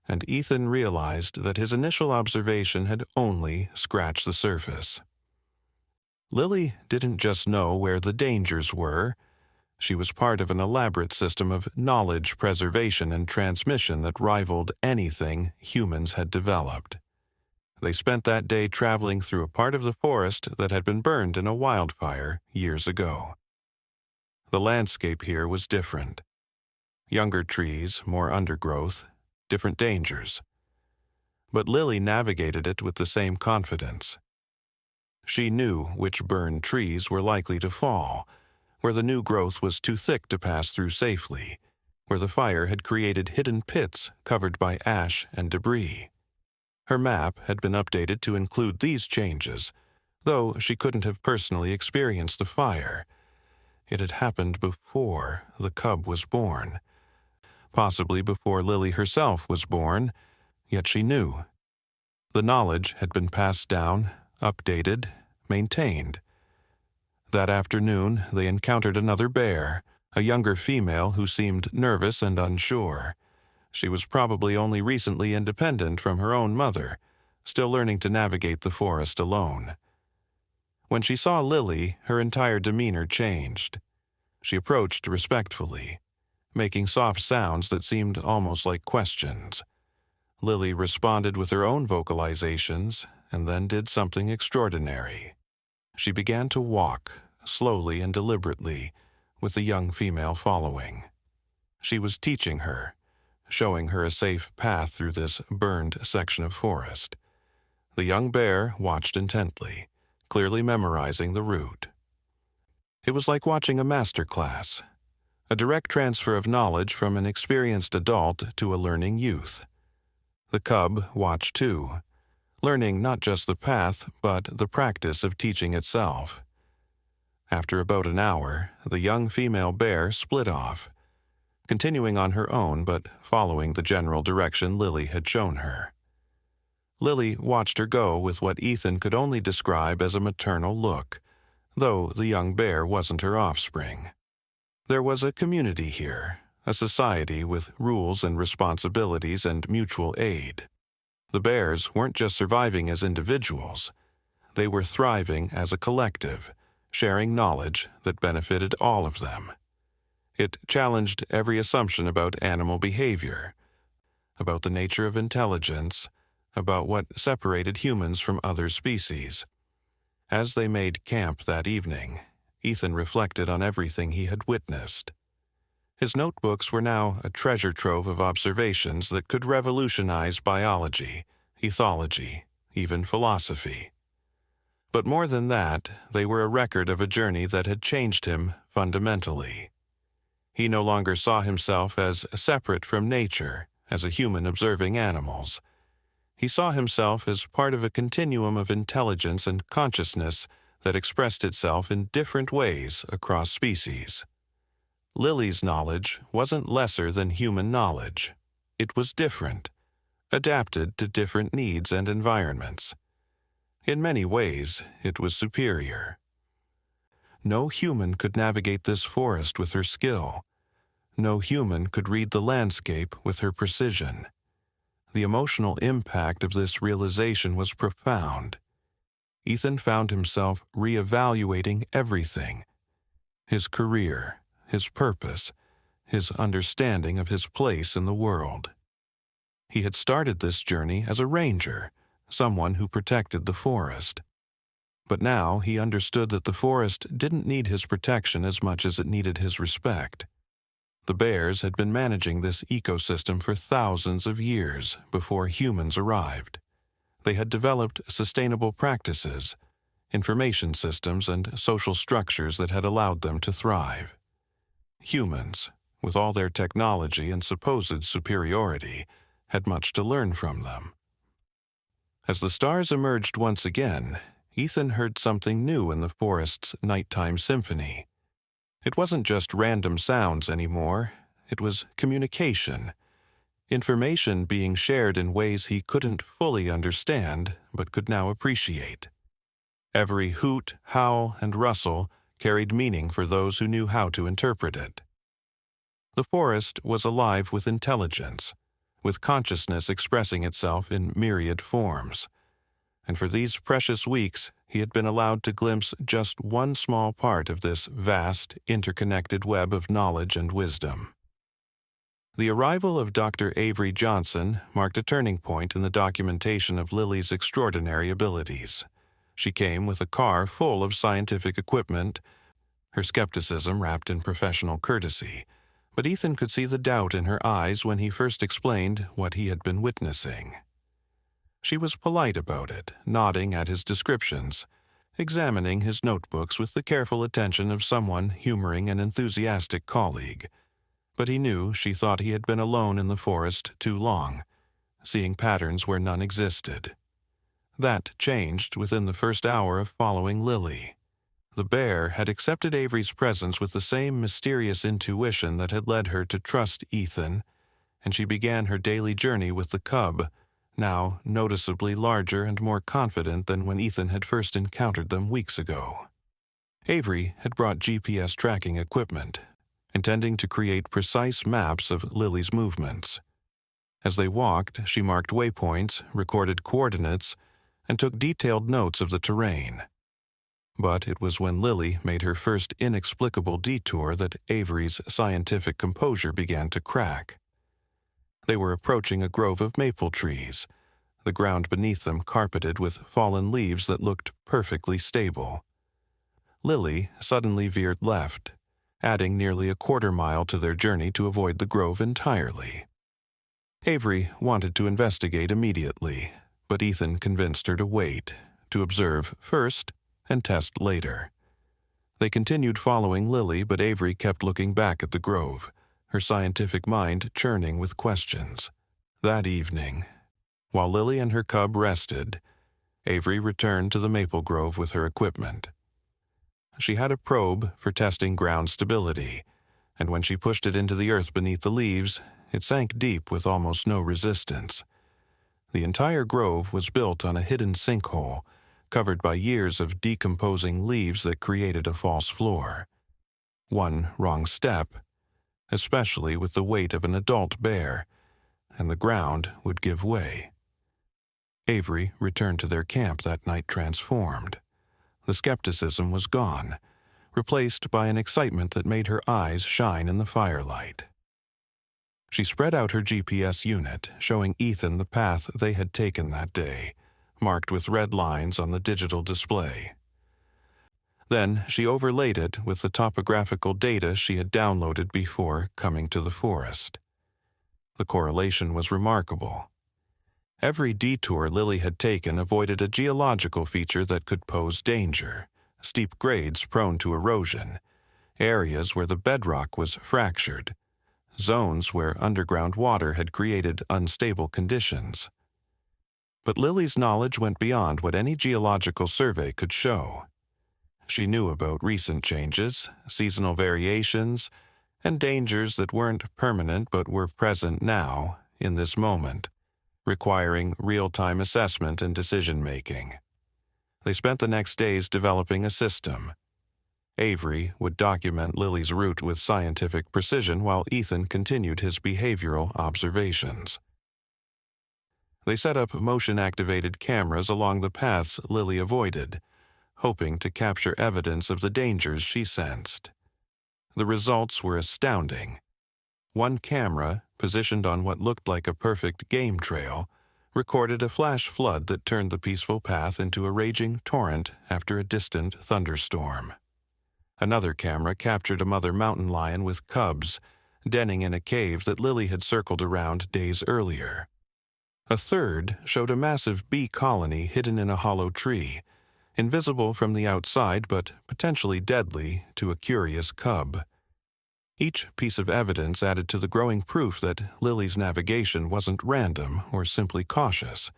and Ethan realized that his initial observation had only scratched the surface. Lily didn't just know where the dangers were. She was part of an elaborate system of knowledge preservation and transmission that rivaled anything humans had developed. They spent that day traveling through a part of the forest that had been burned in a wildfire years ago. The landscape here was different. Younger trees, more undergrowth, different dangers. But Lily navigated it with the same confidence. She knew which burned trees were likely to fall, where the new growth was too thick to pass through safely, where the fire had created hidden pits covered by ash and debris. Her map had been updated to include these changes, though she couldn't have personally experienced the fire. It had happened before the cub was born, possibly before Lily herself was born, yet she knew. The knowledge had been passed down, updated, maintained. That afternoon, they encountered another bear, a younger female who seemed nervous and unsure. She was probably only recently independent from her own mother, still learning to navigate the forest alone. When she saw Lily, her entire demeanor changed. She approached respectfully, making soft sounds that seemed almost like questions. Lily responded with her own vocalizations and then did something extraordinary. She began to walk, slowly and deliberately, with the young female following. She was teaching her, showing her a safe path through this burned section of forest. The young bear watched intently, clearly memorizing the route. It was like watching a master class, a direct transfer of knowledge from an experienced adult to a learning youth. The cub watched too, learning not just the path, but the practice of teaching itself. After about an hour, the young female bear split off, continuing on her own but following the general direction Lily had shown her. Lily watched her go with what Ethan could only describe as a maternal look, though the young bear wasn't her offspring. There was a community here, a society with rules and responsibilities and mutual aid. The bears weren't just surviving as individuals. They were thriving as a collective, sharing knowledge that benefited all of them. It challenged every assumption about animal behavior, about the nature of intelligence, about what separated humans from other species. As they made camp that evening, Ethan reflected on everything he had witnessed. His notebooks were now a treasure trove of observations that could revolutionize biology, ethology, even philosophy. But more than that, they were a record of a journey that had changed him fundamentally. He no longer saw himself as separate from nature, as a human observing animals. He saw himself as part of a continuum of intelligence and consciousness that expressed itself in different ways across species. Lily's knowledge wasn't lesser than human knowledge. It was different, adapted to different needs and environments. In many ways, it was superior. No human could navigate this forest with her skill. No human could read the landscape with her precision. The emotional impact of this realization was profound. Ethan found himself reevaluating everything: his career, his purpose, his understanding of his place in the world. He had started this journey as a ranger, someone who protected the forest. But now he understood that the forest didn't need his protection as much as it needed his respect. The bears had been managing this ecosystem for thousands of years before humans arrived. They had developed sustainable practices, information systems, and social structures that had allowed them to thrive. Humans, with all their technology and supposed superiority, had much to learn from them. As the stars emerged once again, Ethan heard something new in the forest's nighttime symphony. It wasn't just random sounds anymore. It was communication. information being shared in ways he couldn't fully understand but could now appreciate. Every hoot, howl, and rustle carried meaning for those who knew how to interpret it. The forest was alive with intelligence, with consciousness expressing itself in myriad forms. And for these precious weeks, he had been allowed to glimpse just one small part of this vast, interconnected web of knowledge and wisdom. The arrival of Dr. Avery Johnson marked a turning point in the documentation of Lily's extraordinary abilities. She came with a car full of scientific equipment, her skepticism wrapped in professional courtesy, but Ethan could see the doubt in her eyes when he first explained what he had been witnessing. She was polite about it, nodding at his descriptions, examining his notebooks with the careful attention of someone humoring an enthusiastic colleague. But he knew she thought he had been alone in the forest too long, seeing patterns where none existed. That changed within the first hour of following Lily. The bear had accepted Avery's presence with the same mysterious intuition that had led her to trust Ethan, and she began her daily journey with the cub, now noticeably larger and more confident than when Ethan had first encountered them weeks ago. Avery had brought GPS tracking equipment, intending to create precise maps of Lily's movements. As they walked, she marked waypoints, recorded coordinates, and took detailed notes of the terrain. But it was when Lily made her first inexplicable detour that Avery's scientific composure began to crack. They were approaching a grove of maple trees, the ground beneath them carpeted with fallen leaves that looked perfectly stable. Lily suddenly veered left, adding nearly a quarter-mile to their journey to avoid the grove entirely. Avery wanted to investigate immediately, but Ethan convinced her to wait, to observe first and test later. They continued following Lily, but Avery kept looking back at the grove, her scientific mind churning with questions. That evening, while Lily and her cub rested, Avery returned to the maple grove with her equipment. She had a probe for testing ground stability, and when she pushed it into the earth beneath the leaves, it sank deep with almost no resistance. The entire grove was built on a hidden sinkhole, covered by years of decomposing leaves that created a false floor. One wrong step, especially with the weight of an adult bear, and the ground would give way. Avery returned to their camp that night transformed. The skepticism was gone, replaced by an excitement that made her eyes shine in the firelight. She spread out her GPS unit, showing Ethan the path they had taken that day, marked with red lines on the digital display. Then she overlaid it with the topographical data she had downloaded before coming to the forest. The correlation was remarkable. Every detour Lily had taken avoided a geological feature that could pose danger: steep grades prone to erosion, areas where the bedrock was fractured, zones where underground water had created unstable conditions. But Lily's knowledge went beyond what any geological survey could show. She knew about recent changes, seasonal variations, and dangers that weren't permanent but were present now, in this moment, requiring real-time assessment and decision-making. They spent the next days developing a system. Avery would document Lily's route with scientific precision while Ethan continued his behavioral observations. They set up motion-activated cameras along the paths Lily avoided, hoping to capture evidence of the dangers she sensed. The results were astounding. One camera, positioned on what looked like a perfect game trail, recorded a flash flood that turned the peaceful path into a raging torrent after a distant thunderstorm. Another camera captured a mother mountain lion with cubs, denning in a cave that Lily had circled around days earlier. A third showed a massive bee colony hidden in a hollow tree, invisible from the outside but potentially deadly to a curious cub. Each piece of evidence added to the growing proof that Lily's navigation wasn't random or simply cautious.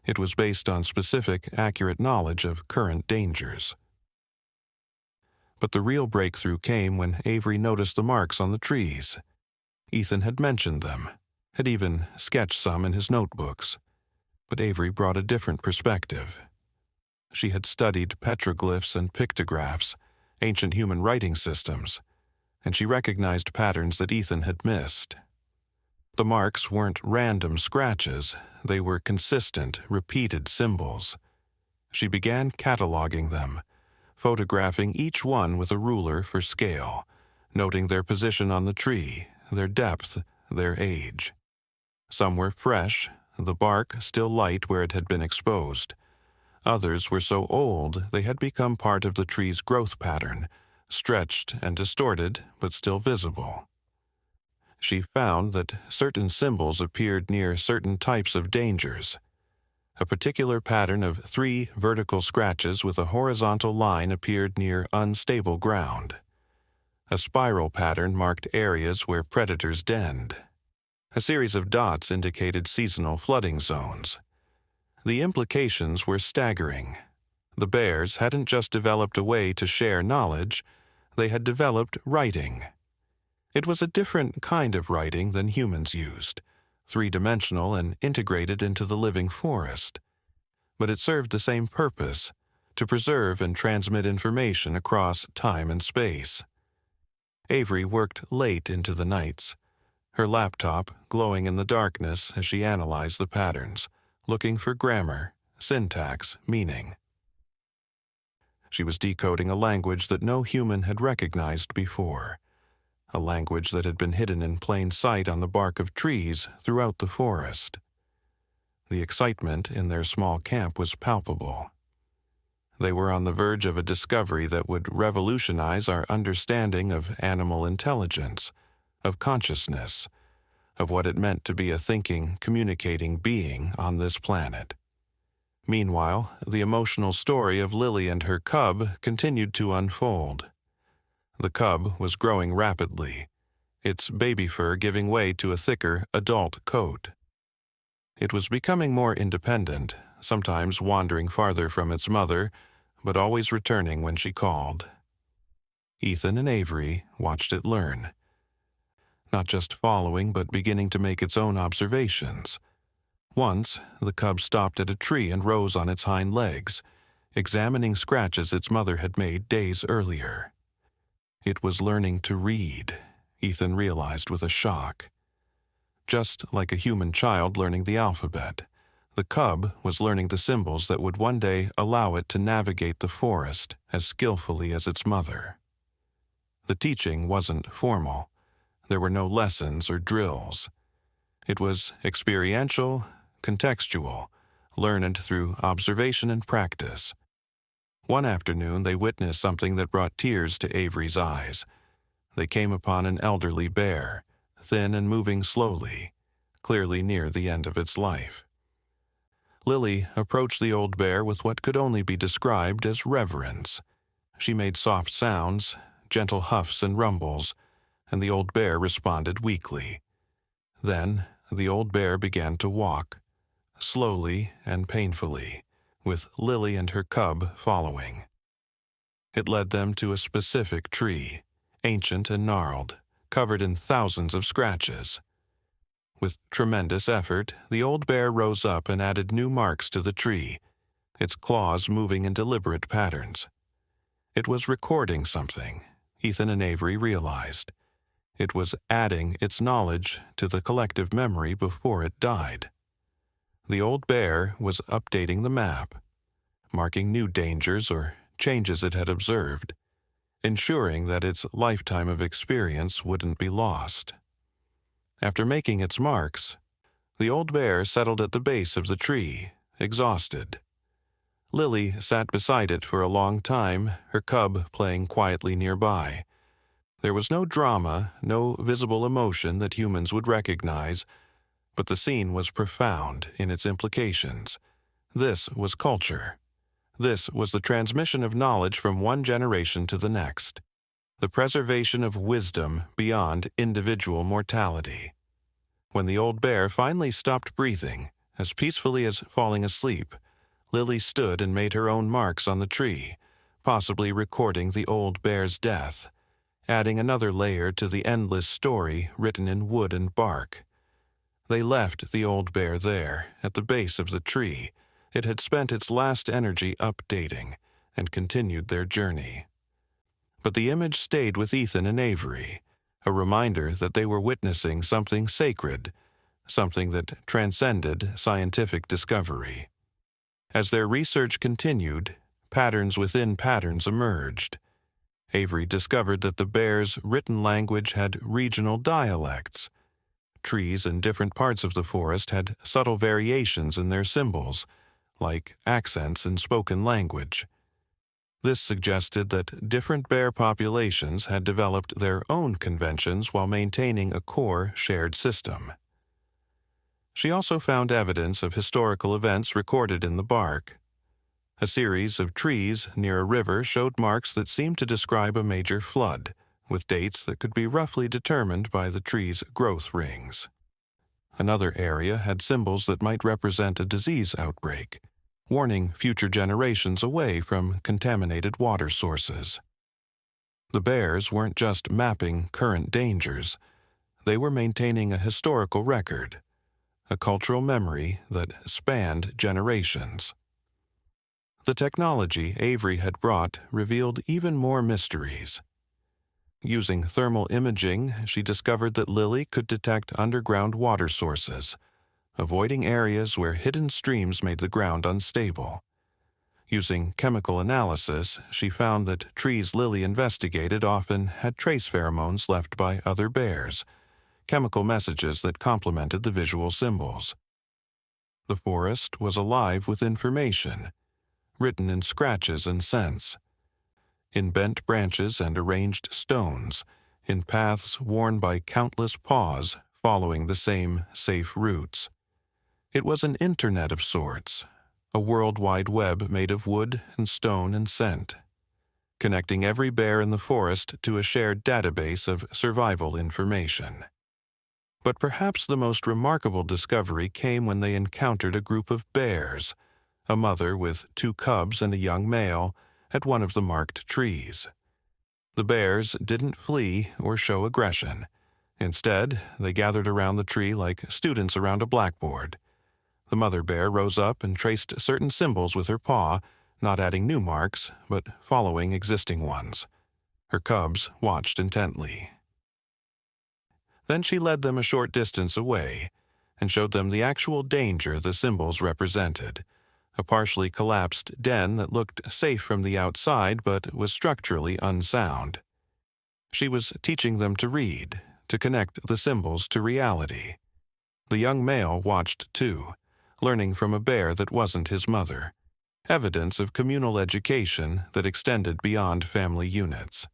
It was based on specific, accurate knowledge of current dangers. But the real breakthrough came when Avery noticed the marks on the trees. Ethan had mentioned them. had even sketched some in his notebooks. But Avery brought a different perspective. She had studied petroglyphs and pictographs, ancient human writing systems, and she recognized patterns that Ethan had missed. The marks weren't random scratches, they were consistent, repeated symbols. She began cataloging them, photographing each one with a ruler for scale, noting their position on the tree, their depth, their age. Some were fresh, the bark still light where it had been exposed. Others were so old they had become part of the tree's growth pattern, stretched and distorted, but still visible. She found that certain symbols appeared near certain types of dangers. A particular pattern of 3 vertical scratches with a horizontal line appeared near unstable ground. A spiral pattern marked areas where predators denned. A series of dots indicated seasonal flooding zones. The implications were staggering. The bears hadn't just developed a way to share knowledge, they had developed writing. It was a different kind of writing than humans used, 3-dimensional and integrated into the living forest. But it served the same purpose, to preserve and transmit information across time and space. Avery worked late into the nights, her laptop glowing in the darkness as she analyzed the patterns, looking for grammar, syntax, meaning. She was decoding a language that no human had recognized before, a language that had been hidden in plain sight on the bark of trees throughout the forest. The excitement in their small camp was palpable. They were on the verge of a discovery that would revolutionize our understanding of animal intelligence, of consciousness, of what it meant to be a thinking, communicating being on this planet. Meanwhile, the emotional story of Lily and her cub continued to unfold. The cub was growing rapidly, its baby fur giving way to a thicker adult coat. It was becoming more independent, sometimes wandering farther from its mother, but always returning when she called. Ethan and Avery watched it learn, not just following but beginning to make its own observations. Once, the cub stopped at a tree and rose on its hind legs, examining scratches its mother had made days earlier. It was learning to read, Ethan realized with a shock. Just like a human child learning the alphabet, the cub was learning the symbols that would one day allow it to navigate the forest as skillfully as its mother. The teaching wasn't formal. There were no lessons or drills. It was experiential, contextual, learned through observation and practice. One afternoon, they witnessed something that brought tears to Avery's eyes. They came upon an elderly bear, thin and moving slowly, clearly near the end of its life. Lily approached the old bear with what could only be described as reverence. She made soft sounds, gentle huffs and rumbles, and the old bear responded weakly. Then the old bear began to walk, slowly and painfully, with Lily and her cub following. It led them to a specific tree, ancient and gnarled, covered in thousands of scratches. With tremendous effort, the old bear rose up and added new marks to the tree, its claws moving in deliberate patterns. It was recording something, Ethan and Avery realized. It was adding its knowledge to the collective memory before it died. The old bear was updating the map, marking new dangers or changes it had observed, ensuring that its lifetime of experience wouldn't be lost. After making its marks, the old bear settled at the base of the tree, exhausted. Lily sat beside it for a long time, her cub playing quietly nearby. There was no drama, no visible emotion that humans would recognize, but the scene was profound in its implications. This was culture. This was the transmission of knowledge from one generation to the next, the preservation of wisdom beyond individual mortality. When the old bear finally stopped breathing, as peacefully as falling asleep, Lily stood and made her own marks on the tree, possibly recording the old bear's death, adding another layer to the endless story written in wood and bark. They left the old bear there, at the base of the tree. It had spent its last energy updating, and continued their journey. But the image stayed with Ethan and Avery, a reminder that they were witnessing something sacred, something that transcended scientific discovery. As their research continued, patterns within patterns emerged. Avery discovered that the bear's written language had regional dialects. Trees in different parts of the forest had subtle variations in their symbols, like accents in spoken language. This suggested that different bear populations had developed their own conventions while maintaining a core shared system. She also found evidence of historical events recorded in the bark. A series of trees near a river showed marks that seemed to describe a major flood, with dates that could be roughly determined by the tree's growth rings. Another area had symbols that might represent a disease outbreak, warning future generations away from contaminated water sources. The bears weren't just mapping current dangers, they were maintaining a historical record, a cultural memory that spanned generations. The technology Avery had brought revealed even more mysteries. Using thermal imaging, she discovered that Lily could detect underground water sources, avoiding areas where hidden streams made the ground unstable. Using chemical analysis, she found that trees Lily investigated often had trace pheromones left by other bears, chemical messages that complemented the visual symbols. The forest was alive with information, written in scratches and scents, in bent branches and arranged stones, in paths worn by countless paws following the same safe routes. It was an internet of sorts, a world wide web made of wood and stone and scent, connecting every bear in the forest to a shared database of survival information. But perhaps the most remarkable discovery came when they encountered a group of bears, a mother with 2 cubs and a young male, at one of the marked trees. The bears didn't flee or show aggression. Instead, they gathered around the tree like students around a blackboard. The mother bear rose up and traced certain symbols with her paw, not adding new marks, but following existing ones. Her cubs watched intently. Then she led them a short distance away and showed them the actual danger the symbols represented, a partially collapsed den that looked safe from the outside but was structurally unsound. She was teaching them to read, to connect the symbols to reality. The young male watched too, learning from a bear that wasn't his mother, evidence of communal education that extended beyond family units.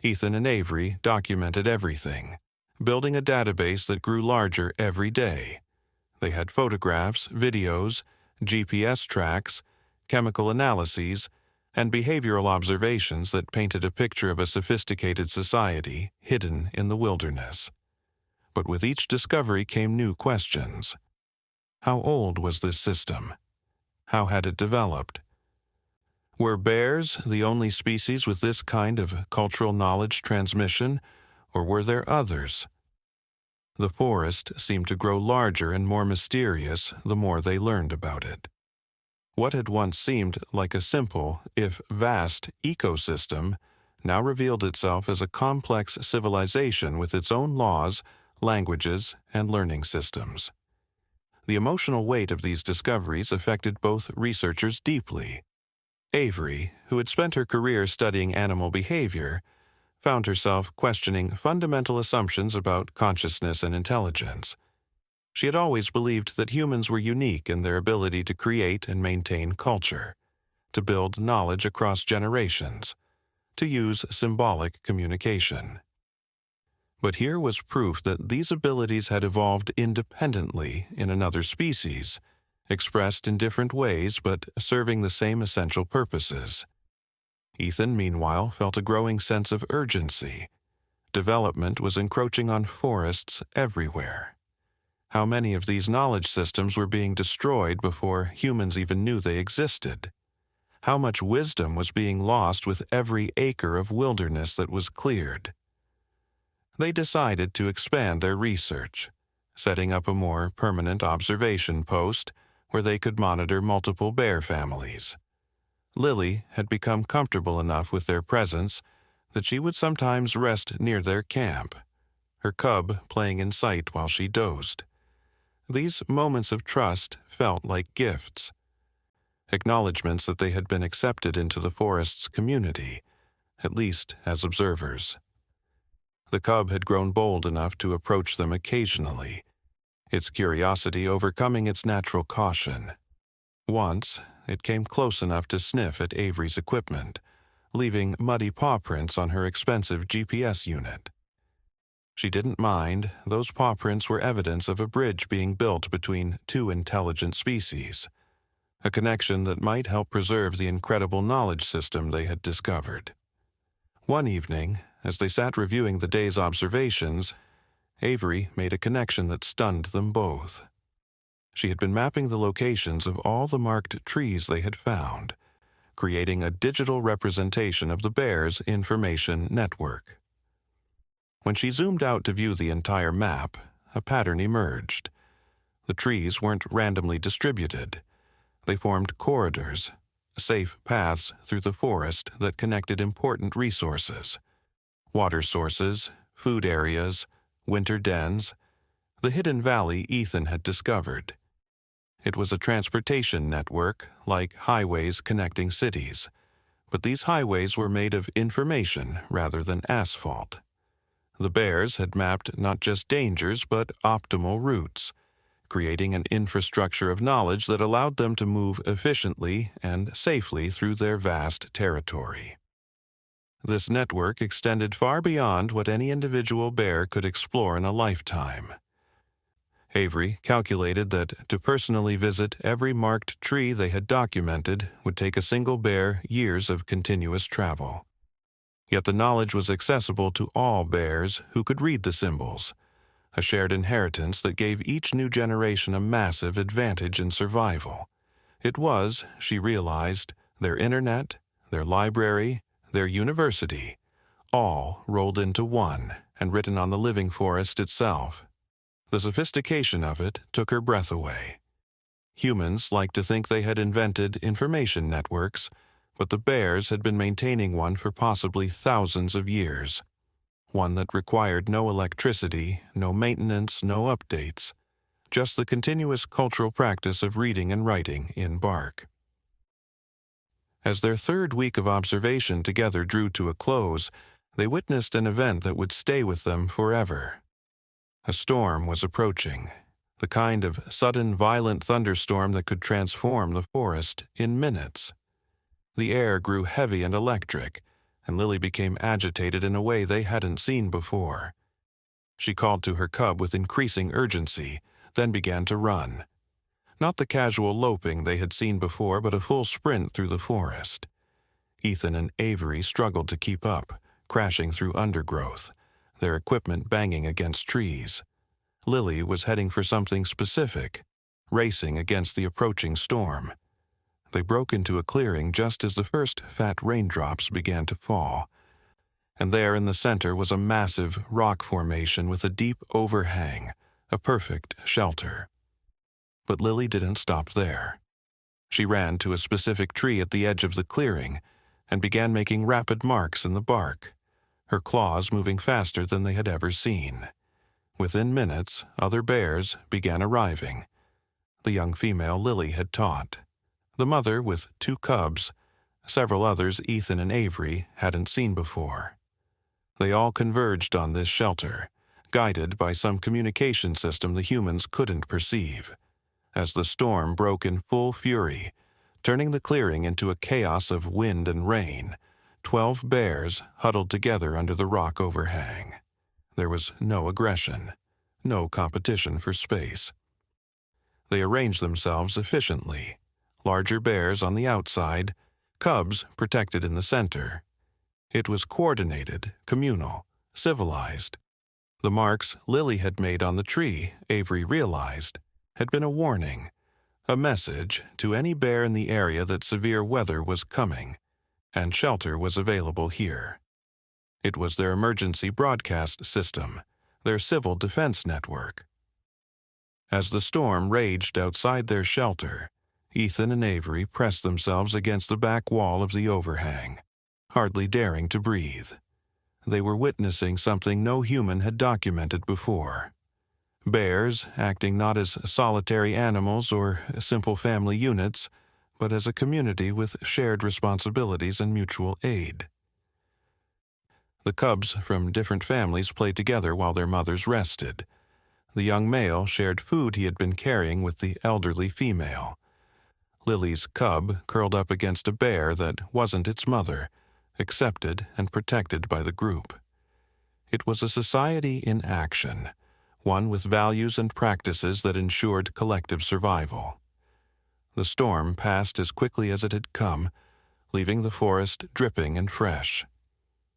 Ethan and Avery documented everything, building a database that grew larger every day. They had photographs, videos, GPS tracks, chemical analyses, and behavioral observations that painted a picture of a sophisticated society hidden in the wilderness. But with each discovery came new questions. How old was this system? How had it developed? Were bears the only species with this kind of cultural knowledge transmission, or were there others? The forest seemed to grow larger and more mysterious the more they learned about it. What had once seemed like a simple, if vast, ecosystem now revealed itself as a complex civilization with its own laws, languages, and learning systems. The emotional weight of these discoveries affected both researchers deeply. Avery, who had spent her career studying animal behavior, found herself questioning fundamental assumptions about consciousness and intelligence. She had always believed that humans were unique in their ability to create and maintain culture, to build knowledge across generations, to use symbolic communication. But here was proof that these abilities had evolved independently in another species, expressed in different ways but serving the same essential purposes. Ethan, meanwhile, felt a growing sense of urgency. Development was encroaching on forests everywhere. How many of these knowledge systems were being destroyed before humans even knew they existed? How much wisdom was being lost with every acre of wilderness that was cleared? They decided to expand their research, setting up a more permanent observation post where they could monitor multiple bear families. Lily had become comfortable enough with their presence that she would sometimes rest near their camp, her cub playing in sight while she dozed. These moments of trust felt like gifts, acknowledgments that they had been accepted into the forest's community, at least as observers. The cub had grown bold enough to approach them occasionally, its curiosity overcoming its natural caution. Once, it came close enough to sniff at Avery's equipment, leaving muddy paw prints on her expensive GPS unit. She didn't mind; those paw prints were evidence of a bridge being built between two intelligent species, a connection that might help preserve the incredible knowledge system they had discovered. One evening, as they sat reviewing the day's observations, Avery made a connection that stunned them both. She had been mapping the locations of all the marked trees they had found, creating a digital representation of the bears' information network. When she zoomed out to view the entire map, a pattern emerged. The trees weren't randomly distributed. They formed corridors, safe paths through the forest that connected important resources: water sources, food areas, winter dens, the hidden valley Ethan had discovered. It was a transportation network, like highways connecting cities, but these highways were made of information rather than asphalt. The bears had mapped not just dangers but optimal routes, creating an infrastructure of knowledge that allowed them to move efficiently and safely through their vast territory. This network extended far beyond what any individual bear could explore in a lifetime. Avery calculated that to personally visit every marked tree they had documented would take a single bear years of continuous travel. Yet the knowledge was accessible to all bears who could read the symbols, a shared inheritance that gave each new generation a massive advantage in survival. It was, she realized, their internet, their library, their university, all rolled into one and written on the living forest itself. The sophistication of it took her breath away. Humans liked to think they had invented information networks, but the bears had been maintaining one for possibly thousands of years. One that required no electricity, no maintenance, no updates, just the continuous cultural practice of reading and writing in bark. As their third week of observation together drew to a close, they witnessed an event that would stay with them forever. A storm was approaching, the kind of sudden violent thunderstorm that could transform the forest in minutes. The air grew heavy and electric, and Lily became agitated in a way they hadn't seen before. She called to her cub with increasing urgency, then began to run. Not the casual loping they had seen before, but a full sprint through the forest. Ethan and Avery struggled to keep up, crashing through undergrowth, their equipment banging against trees. Lily was heading for something specific, racing against the approaching storm. They broke into a clearing just as the first fat raindrops began to fall, and there in the center was a massive rock formation with a deep overhang, a perfect shelter. But Lily didn't stop there. She ran to a specific tree at the edge of the clearing and began making rapid marks in the bark, her claws moving faster than they had ever seen. Within minutes, other bears began arriving. The young female Lily had taught. The mother with 2 cubs, several others Ethan and Avery hadn't seen before. They all converged on this shelter, guided by some communication system the humans couldn't perceive. As the storm broke in full fury, turning the clearing into a chaos of wind and rain, 12 bears huddled together under the rock overhang. There was no aggression, no competition for space. They arranged themselves efficiently, larger bears on the outside, cubs protected in the center. It was coordinated, communal, civilized. The marks Lily had made on the tree, Avery realized, had been a warning, a message to any bear in the area that severe weather was coming, and shelter was available here. It was their emergency broadcast system, their civil defense network. As the storm raged outside their shelter, Ethan and Avery pressed themselves against the back wall of the overhang, hardly daring to breathe. They were witnessing something no human had documented before. Bears acting not as solitary animals or simple family units, but as a community with shared responsibilities and mutual aid. The cubs from different families played together while their mothers rested. The young male shared food he had been carrying with the elderly female. Lily's cub curled up against a bear that wasn't its mother, accepted and protected by the group. It was a society in action, one with values and practices that ensured collective survival. The storm passed as quickly as it had come, leaving the forest dripping and fresh.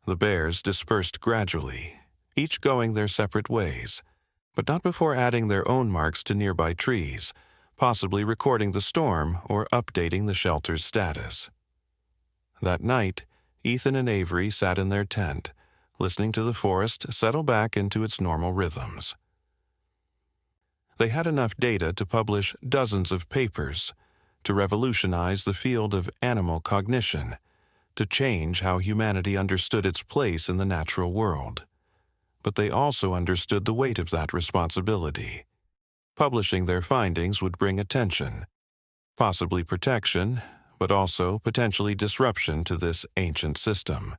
The bears dispersed gradually, each going their separate ways, but not before adding their own marks to nearby trees, possibly recording the storm or updating the shelter's status. That night, Ethan and Avery sat in their tent, listening to the forest settle back into its normal rhythms. They had enough data to publish dozens of papers, to revolutionize the field of animal cognition, to change how humanity understood its place in the natural world. But they also understood the weight of that responsibility. Publishing their findings would bring attention, possibly protection, but also potentially disruption to this ancient system.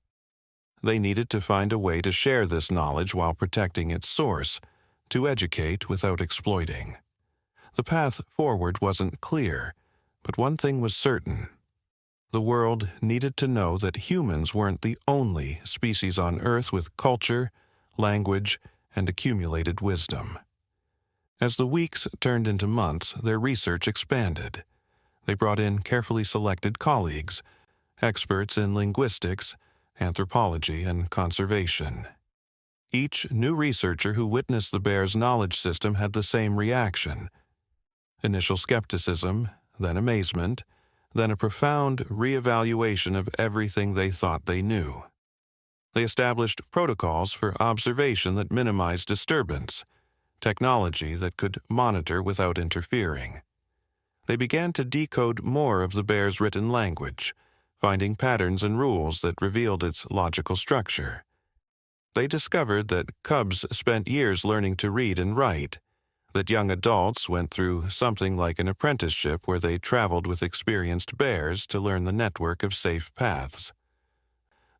They needed to find a way to share this knowledge while protecting its source, to educate without exploiting. The path forward wasn't clear, but one thing was certain. The world needed to know that humans weren't the only species on Earth with culture, language, and accumulated wisdom. As the weeks turned into months, their research expanded. They brought in carefully selected colleagues, experts in linguistics, anthropology, and conservation. Each new researcher who witnessed the bear's knowledge system had the same reaction: initial skepticism, then amazement, then a profound reevaluation of everything they thought they knew. They established protocols for observation that minimized disturbance, technology that could monitor without interfering. They began to decode more of the bear's written language, finding patterns and rules that revealed its logical structure. They discovered that cubs spent years learning to read and write, that young adults went through something like an apprenticeship where they traveled with experienced bears to learn the network of safe paths,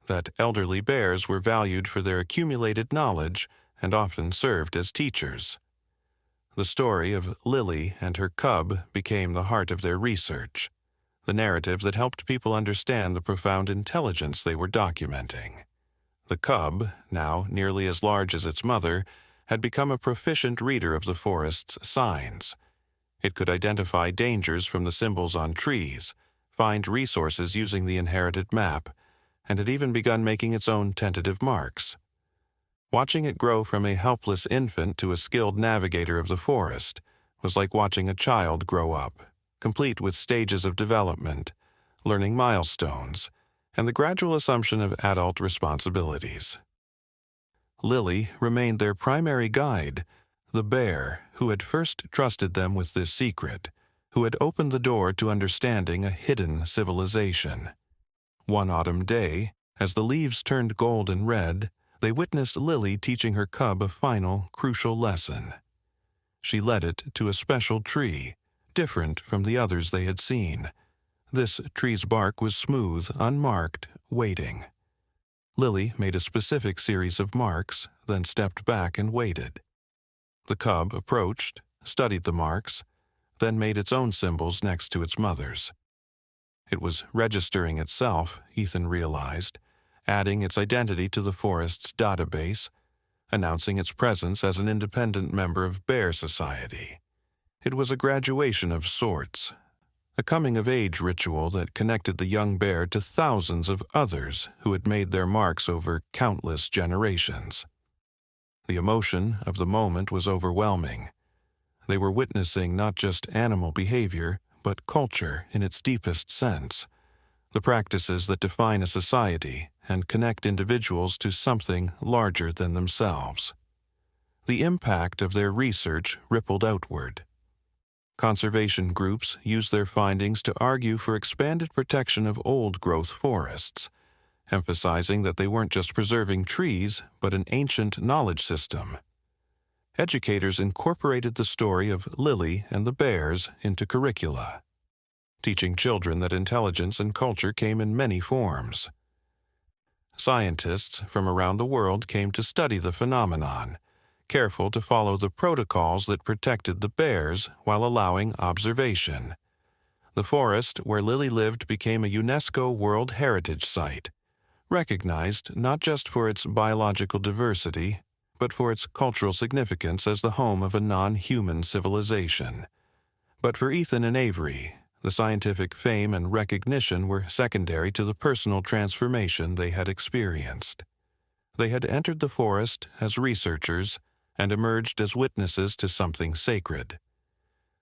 that elderly bears were valued for their accumulated knowledge and often served as teachers. The story of Lily and her cub became the heart of their research, the narrative that helped people understand the profound intelligence they were documenting. The cub, now nearly as large as its mother, had become a proficient reader of the forest's signs. It could identify dangers from the symbols on trees, find resources using the inherited map, and had even begun making its own tentative marks. Watching it grow from a helpless infant to a skilled navigator of the forest was like watching a child grow up, complete with stages of development, learning milestones, and the gradual assumption of adult responsibilities. Lily remained their primary guide, the bear who had first trusted them with this secret, who had opened the door to understanding a hidden civilization. One autumn day, as the leaves turned gold and red, they witnessed Lily teaching her cub a final, crucial lesson. She led it to a special tree, different from the others they had seen. This tree's bark was smooth, unmarked, waiting. Lily made a specific series of marks, then stepped back and waited. The cub approached, studied the marks, then made its own symbols next to its mother's. It was registering itself, Ethan realized, adding its identity to the forest's database, announcing its presence as an independent member of Bear Society. It was a graduation of sorts, a coming-of-age ritual that connected the young bear to thousands of others who had made their marks over countless generations. The emotion of the moment was overwhelming. They were witnessing not just animal behavior, but culture in its deepest sense, the practices that define a society and connect individuals to something larger than themselves. the impact of their research rippled outward. Conservation groups used their findings to argue for expanded protection of old-growth forests, emphasizing that they weren't just preserving trees, but an ancient knowledge system. Educators incorporated the story of Lily and the bears into curricula, teaching children that intelligence and culture came in many forms. Scientists from around the world came to study the phenomenon, careful to follow the protocols that protected the bears while allowing observation. The forest where Lily lived became a UNESCO World Heritage Site, recognized not just for its biological diversity, but for its cultural significance as the home of a non-human civilization. But for Ethan and Avery, the scientific fame and recognition were secondary to the personal transformation they had experienced. They had entered the forest as researchers and emerged as witnesses to something sacred.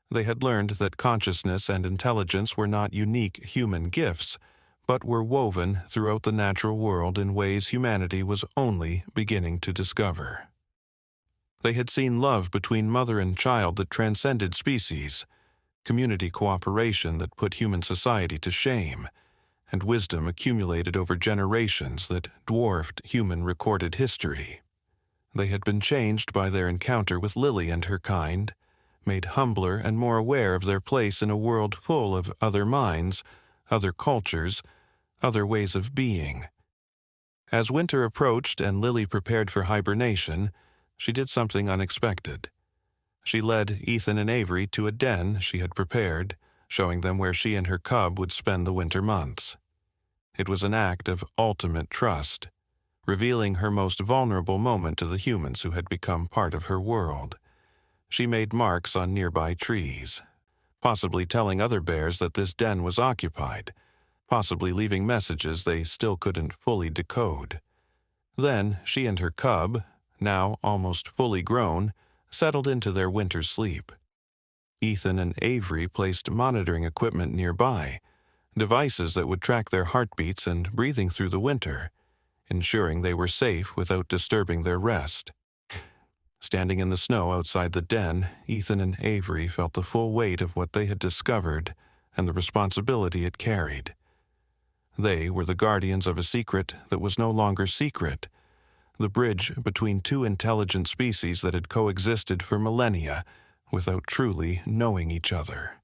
They had learned that consciousness and intelligence were not unique human gifts, but were woven throughout the natural world in ways humanity was only beginning to discover. They had seen love between mother and child that transcended species, community cooperation that put human society to shame, and wisdom accumulated over generations that dwarfed human recorded history. They had been changed by their encounter with Lily and her kind, made humbler and more aware of their place in a world full of other minds, other cultures, other ways of being. As winter approached and Lily prepared for hibernation, she did something unexpected. She led Ethan and Avery to a den she had prepared, showing them where she and her cub would spend the winter months. It was an act of ultimate trust, revealing her most vulnerable moment to the humans who had become part of her world. She made marks on nearby trees, possibly telling other bears that this den was occupied, possibly leaving messages they still couldn't fully decode. Then she and her cub, now almost fully grown, settled into their winter sleep. Ethan and Avery placed monitoring equipment nearby, devices that would track their heartbeats and breathing through the winter, ensuring they were safe without disturbing their rest. Standing in the snow outside the den, Ethan and Avery felt the full weight of what they had discovered and the responsibility it carried. They were the guardians of a secret that was no longer secret, the bridge between two intelligent species that had coexisted for millennia without truly knowing each other.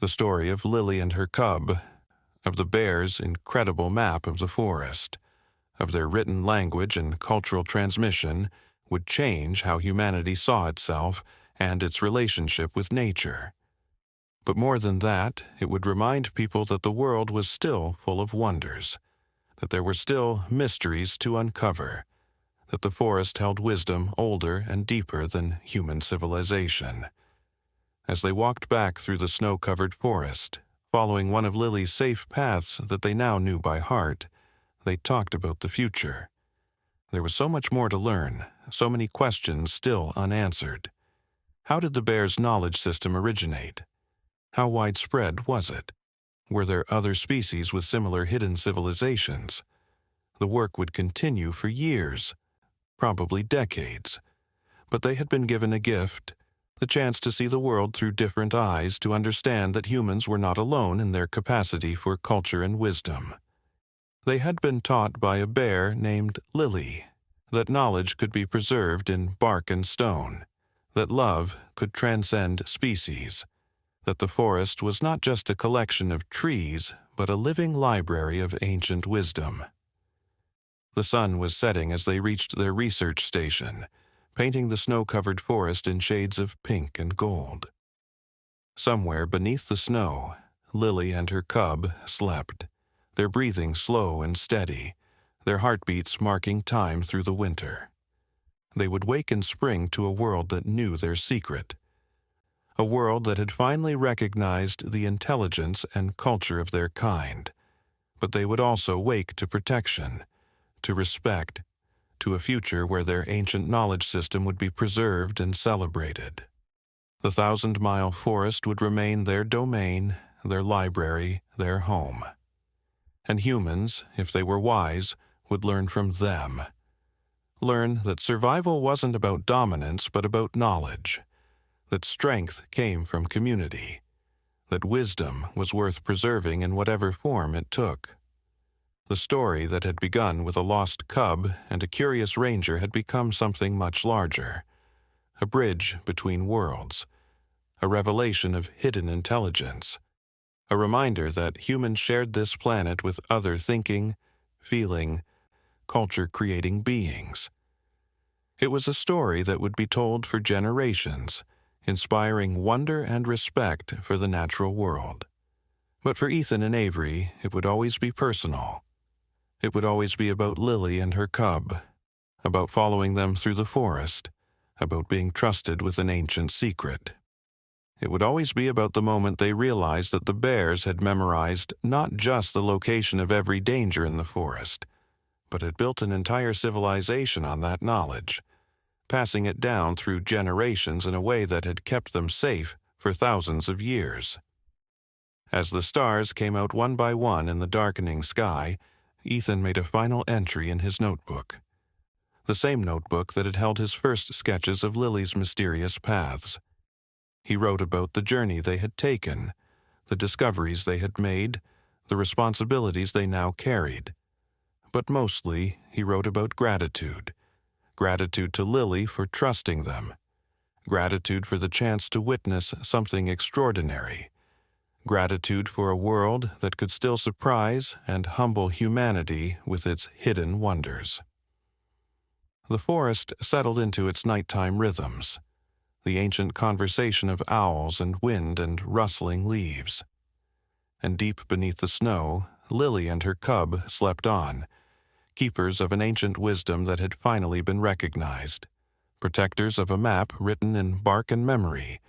The story of Lily and her cub, of the bears' incredible map of the forest, of their written language and cultural transmission, would change how humanity saw itself and its relationship with nature. But more than that, it would remind people that the world was still full of wonders, that there were still mysteries to uncover, that the forest held wisdom older and deeper than human civilization. As they walked back through the snow-covered forest, following one of Lily's safe paths that they now knew by heart, they talked about the future. There was so much more to learn, so many questions still unanswered. How did the bear's knowledge system originate? How widespread was it? Were there other species with similar hidden civilizations? The work would continue for years, probably decades. But they had been given a gift, the chance to see the world through different eyes, to understand that humans were not alone in their capacity for culture and wisdom. They had been taught by a bear named Lily that knowledge could be preserved in bark and stone, that love could transcend species, that the forest was not just a collection of trees, but a living library of ancient wisdom. The sun was setting as they reached their research station, painting the snow-covered forest in shades of pink and gold. Somewhere beneath the snow, Lily and her cub slept, their breathing slow and steady, their heartbeats marking time through the winter. They would wake in spring to a world that knew their secret, a world that had finally recognized the intelligence and culture of their kind. But they would also wake to protection, to respect, to a future where their ancient knowledge system would be preserved and celebrated. The 1,000-mile forest would remain their domain, their library, their home. And humans, if they were wise, would learn from them. learn that survival wasn't about dominance but about knowledge, that strength came from community, that wisdom was worth preserving in whatever form it took. The story that had begun with a lost cub and a curious ranger had become something much larger, a bridge between worlds, a revelation of hidden intelligence, a reminder that humans shared this planet with other thinking, feeling, culture-creating beings. It was a story that would be told for generations, inspiring wonder and respect for the natural world. But for Ethan and Avery, it would always be personal. It would always be about Lily and her cub, about following them through the forest, about being trusted with an ancient secret. It would always be about the moment they realized that the bears had memorized not just the location of every danger in the forest, but had built an entire civilization on that knowledge, passing it down through generations in a way that had kept them safe for thousands of years. As the stars came out one by one in the darkening sky, Ethan made a final entry in his notebook. The same notebook that had held his first sketches of Lily's mysterious paths. He wrote about the journey they had taken, the discoveries they had made, the responsibilities they now carried. But mostly, he wrote about gratitude. Gratitude to Lily for trusting them. Gratitude for the chance to witness something extraordinary. Gratitude for a world that could still surprise and humble humanity with its hidden wonders. The forest settled into its nighttime rhythms, the ancient conversation of owls and wind and rustling leaves. And deep beneath the snow, Lily and her cub slept on, keepers of an ancient wisdom that had finally been recognized, protectors of a map written in bark and memory,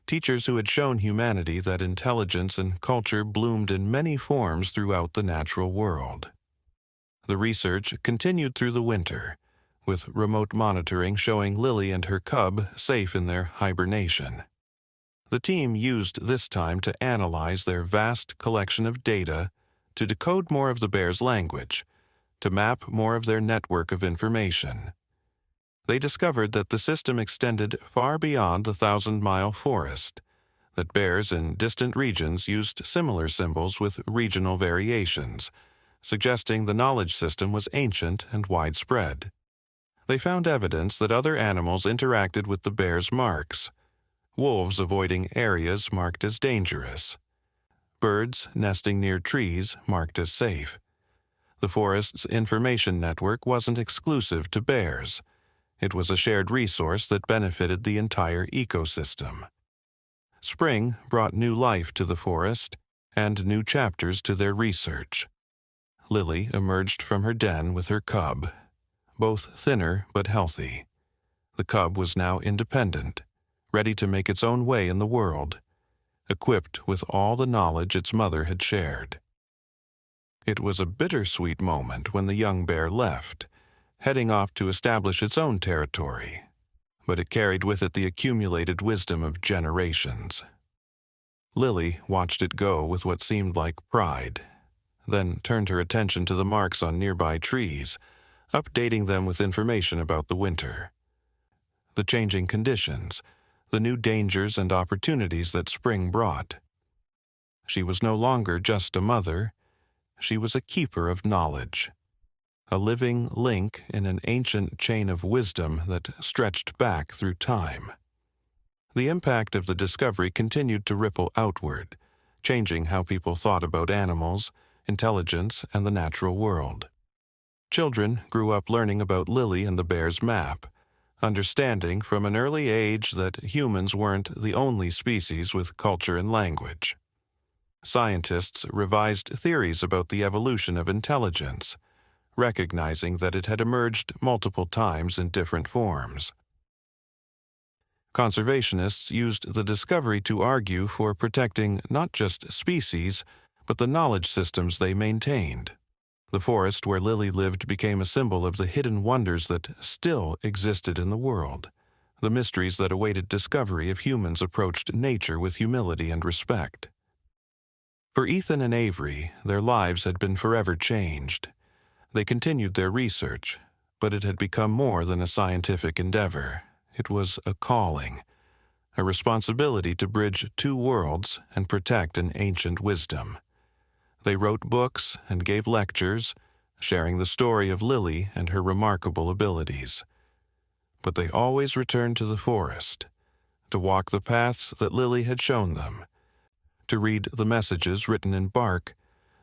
teachers who had shown humanity that intelligence and culture bloomed in many forms throughout the natural world. The research continued through the winter, with remote monitoring showing Lily and her cub safe in their hibernation. The team used this time to analyze their vast collection of data, to decode more of the bear's language, to map more of their network of information. They discovered that the system extended far beyond the 1,000-mile forest, that bears in distant regions used similar symbols with regional variations, suggesting the knowledge system was ancient and widespread. They found evidence that other animals interacted with the bear's marks, wolves avoiding areas marked as dangerous, birds nesting near trees marked as safe. The forest's information network wasn't exclusive to bears. It was a shared resource that benefited the entire ecosystem. Spring brought new life to the forest and new chapters to their research. Lily emerged from her den with her cub, both thinner but healthy. The cub was now independent, ready to make its own way in the world, equipped with all the knowledge its mother had shared. It was a bittersweet moment when the young bear left, heading off to establish its own territory, but it carried with it the accumulated wisdom of generations. Lily watched it go with what seemed like pride, then turned her attention to the marks on nearby trees, updating them with information about the winter, the changing conditions, the new dangers and opportunities that spring brought. She was no longer just a mother, she was a keeper of knowledge, a living link in an ancient chain of wisdom that stretched back through time. The impact of the discovery continued to ripple outward, changing how people thought about animals, intelligence, and the natural world. Children grew up learning about Lily and the bear's map, understanding from an early age that humans weren't the only species with culture and language. Scientists revised theories about the evolution of intelligence, recognizing that it had emerged multiple times in different forms. Conservationists used the discovery to argue for protecting not just species, but the knowledge systems they maintained. The forest where Lily lived became a symbol of the hidden wonders that still existed in the world, the mysteries that awaited discovery if humans approached nature with humility and respect. For Ethan and Avery, their lives had been forever changed. They continued their research, But it had become more than a scientific endeavor. It was a calling, a responsibility to bridge two worlds and protect an ancient wisdom. They wrote books and gave lectures, sharing the story of Lily and her remarkable abilities. But they always returned to the forest, to walk the paths that Lily had shown them, to read the messages written in bark,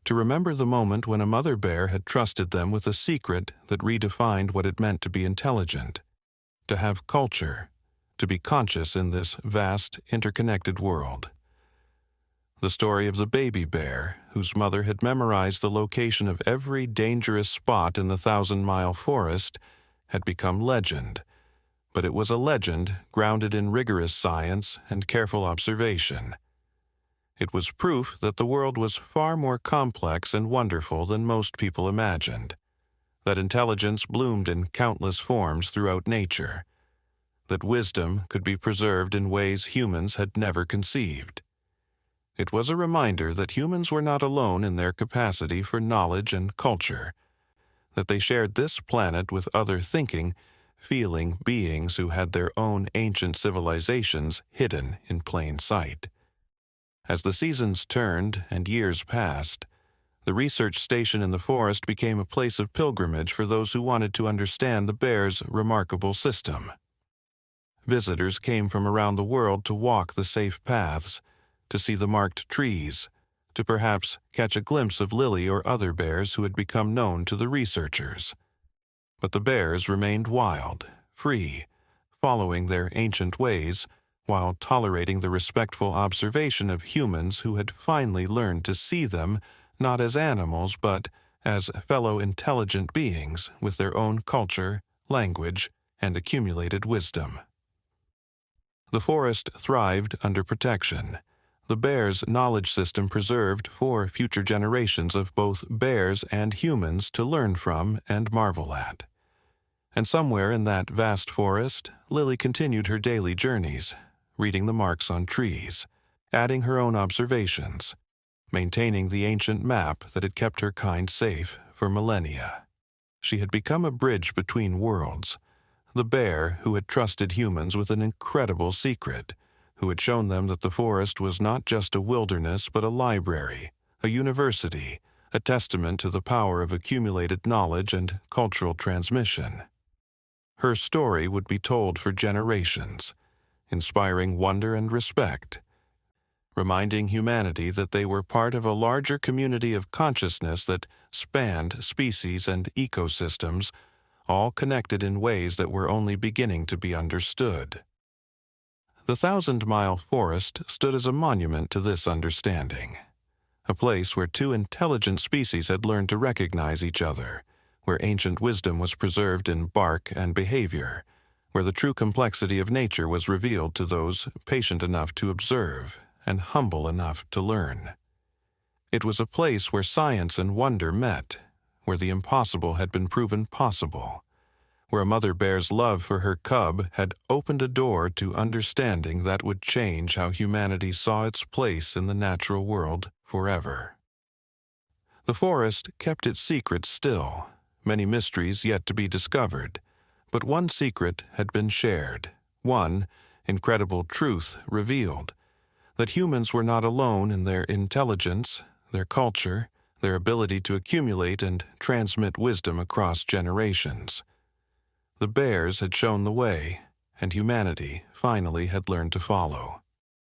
to remember the moment when a mother bear had trusted them with a secret that redefined what it meant to be intelligent, to have culture, to be conscious in this vast, interconnected world. The story of the baby bear, whose mother had memorized the location of every dangerous spot in the 1,000-mile forest, had become legend. But it was a legend grounded in rigorous science and careful observation. It was proof that the world was far more complex and wonderful than most people imagined, that intelligence bloomed in countless forms throughout nature, that wisdom could be preserved in ways humans had never conceived. It was a reminder that humans were not alone in their capacity for knowledge and culture, that they shared this planet with other thinking, feeling beings who had their own ancient civilizations hidden in plain sight. As the seasons turned and years passed, the research station in the forest became a place of pilgrimage for those who wanted to understand the bear's remarkable system. Visitors came from around the world to walk the safe paths, to see the marked trees, to perhaps catch a glimpse of Lily or other bears who had become known to the researchers. But the bears remained wild, free, following their ancient ways, while tolerating the respectful observation of humans who had finally learned to see them not as animals but as fellow intelligent beings with their own culture, language, and accumulated wisdom. The forest thrived under protection, the bear's knowledge system preserved for future generations of both bears and humans to learn from and marvel at. And somewhere in that vast forest, Lily continued her daily journeys, reading the marks on trees, adding her own observations, maintaining the ancient map that had kept her kind safe for millennia. She had become a bridge between worlds, the bear who had trusted humans with an incredible secret, who had shown them that the forest was not just a wilderness but a library, a university, a testament to the power of accumulated knowledge and cultural transmission. Her story would be told for generations, inspiring wonder and respect, reminding humanity that they were part of a larger community of consciousness that spanned species and ecosystems, all connected in ways that were only beginning to be understood. The 1,000-mile forest stood as a monument to this understanding, a place where two intelligent species had learned to recognize each other, where ancient wisdom was preserved in bark and behavior, where the true complexity of nature was revealed to those patient enough to observe and humble enough to learn. It was a place where science and wonder met, where the impossible had been proven possible, where a mother bear's love for her cub had opened a door to understanding that would change how humanity saw its place in the natural world forever. The forest kept its secrets still, many mysteries yet to be discovered, but one secret had been shared, one incredible truth revealed, that humans were not alone in their intelligence, their culture, their ability to accumulate and transmit wisdom across generations. The bears had shown the way, and humanity finally had learned to follow.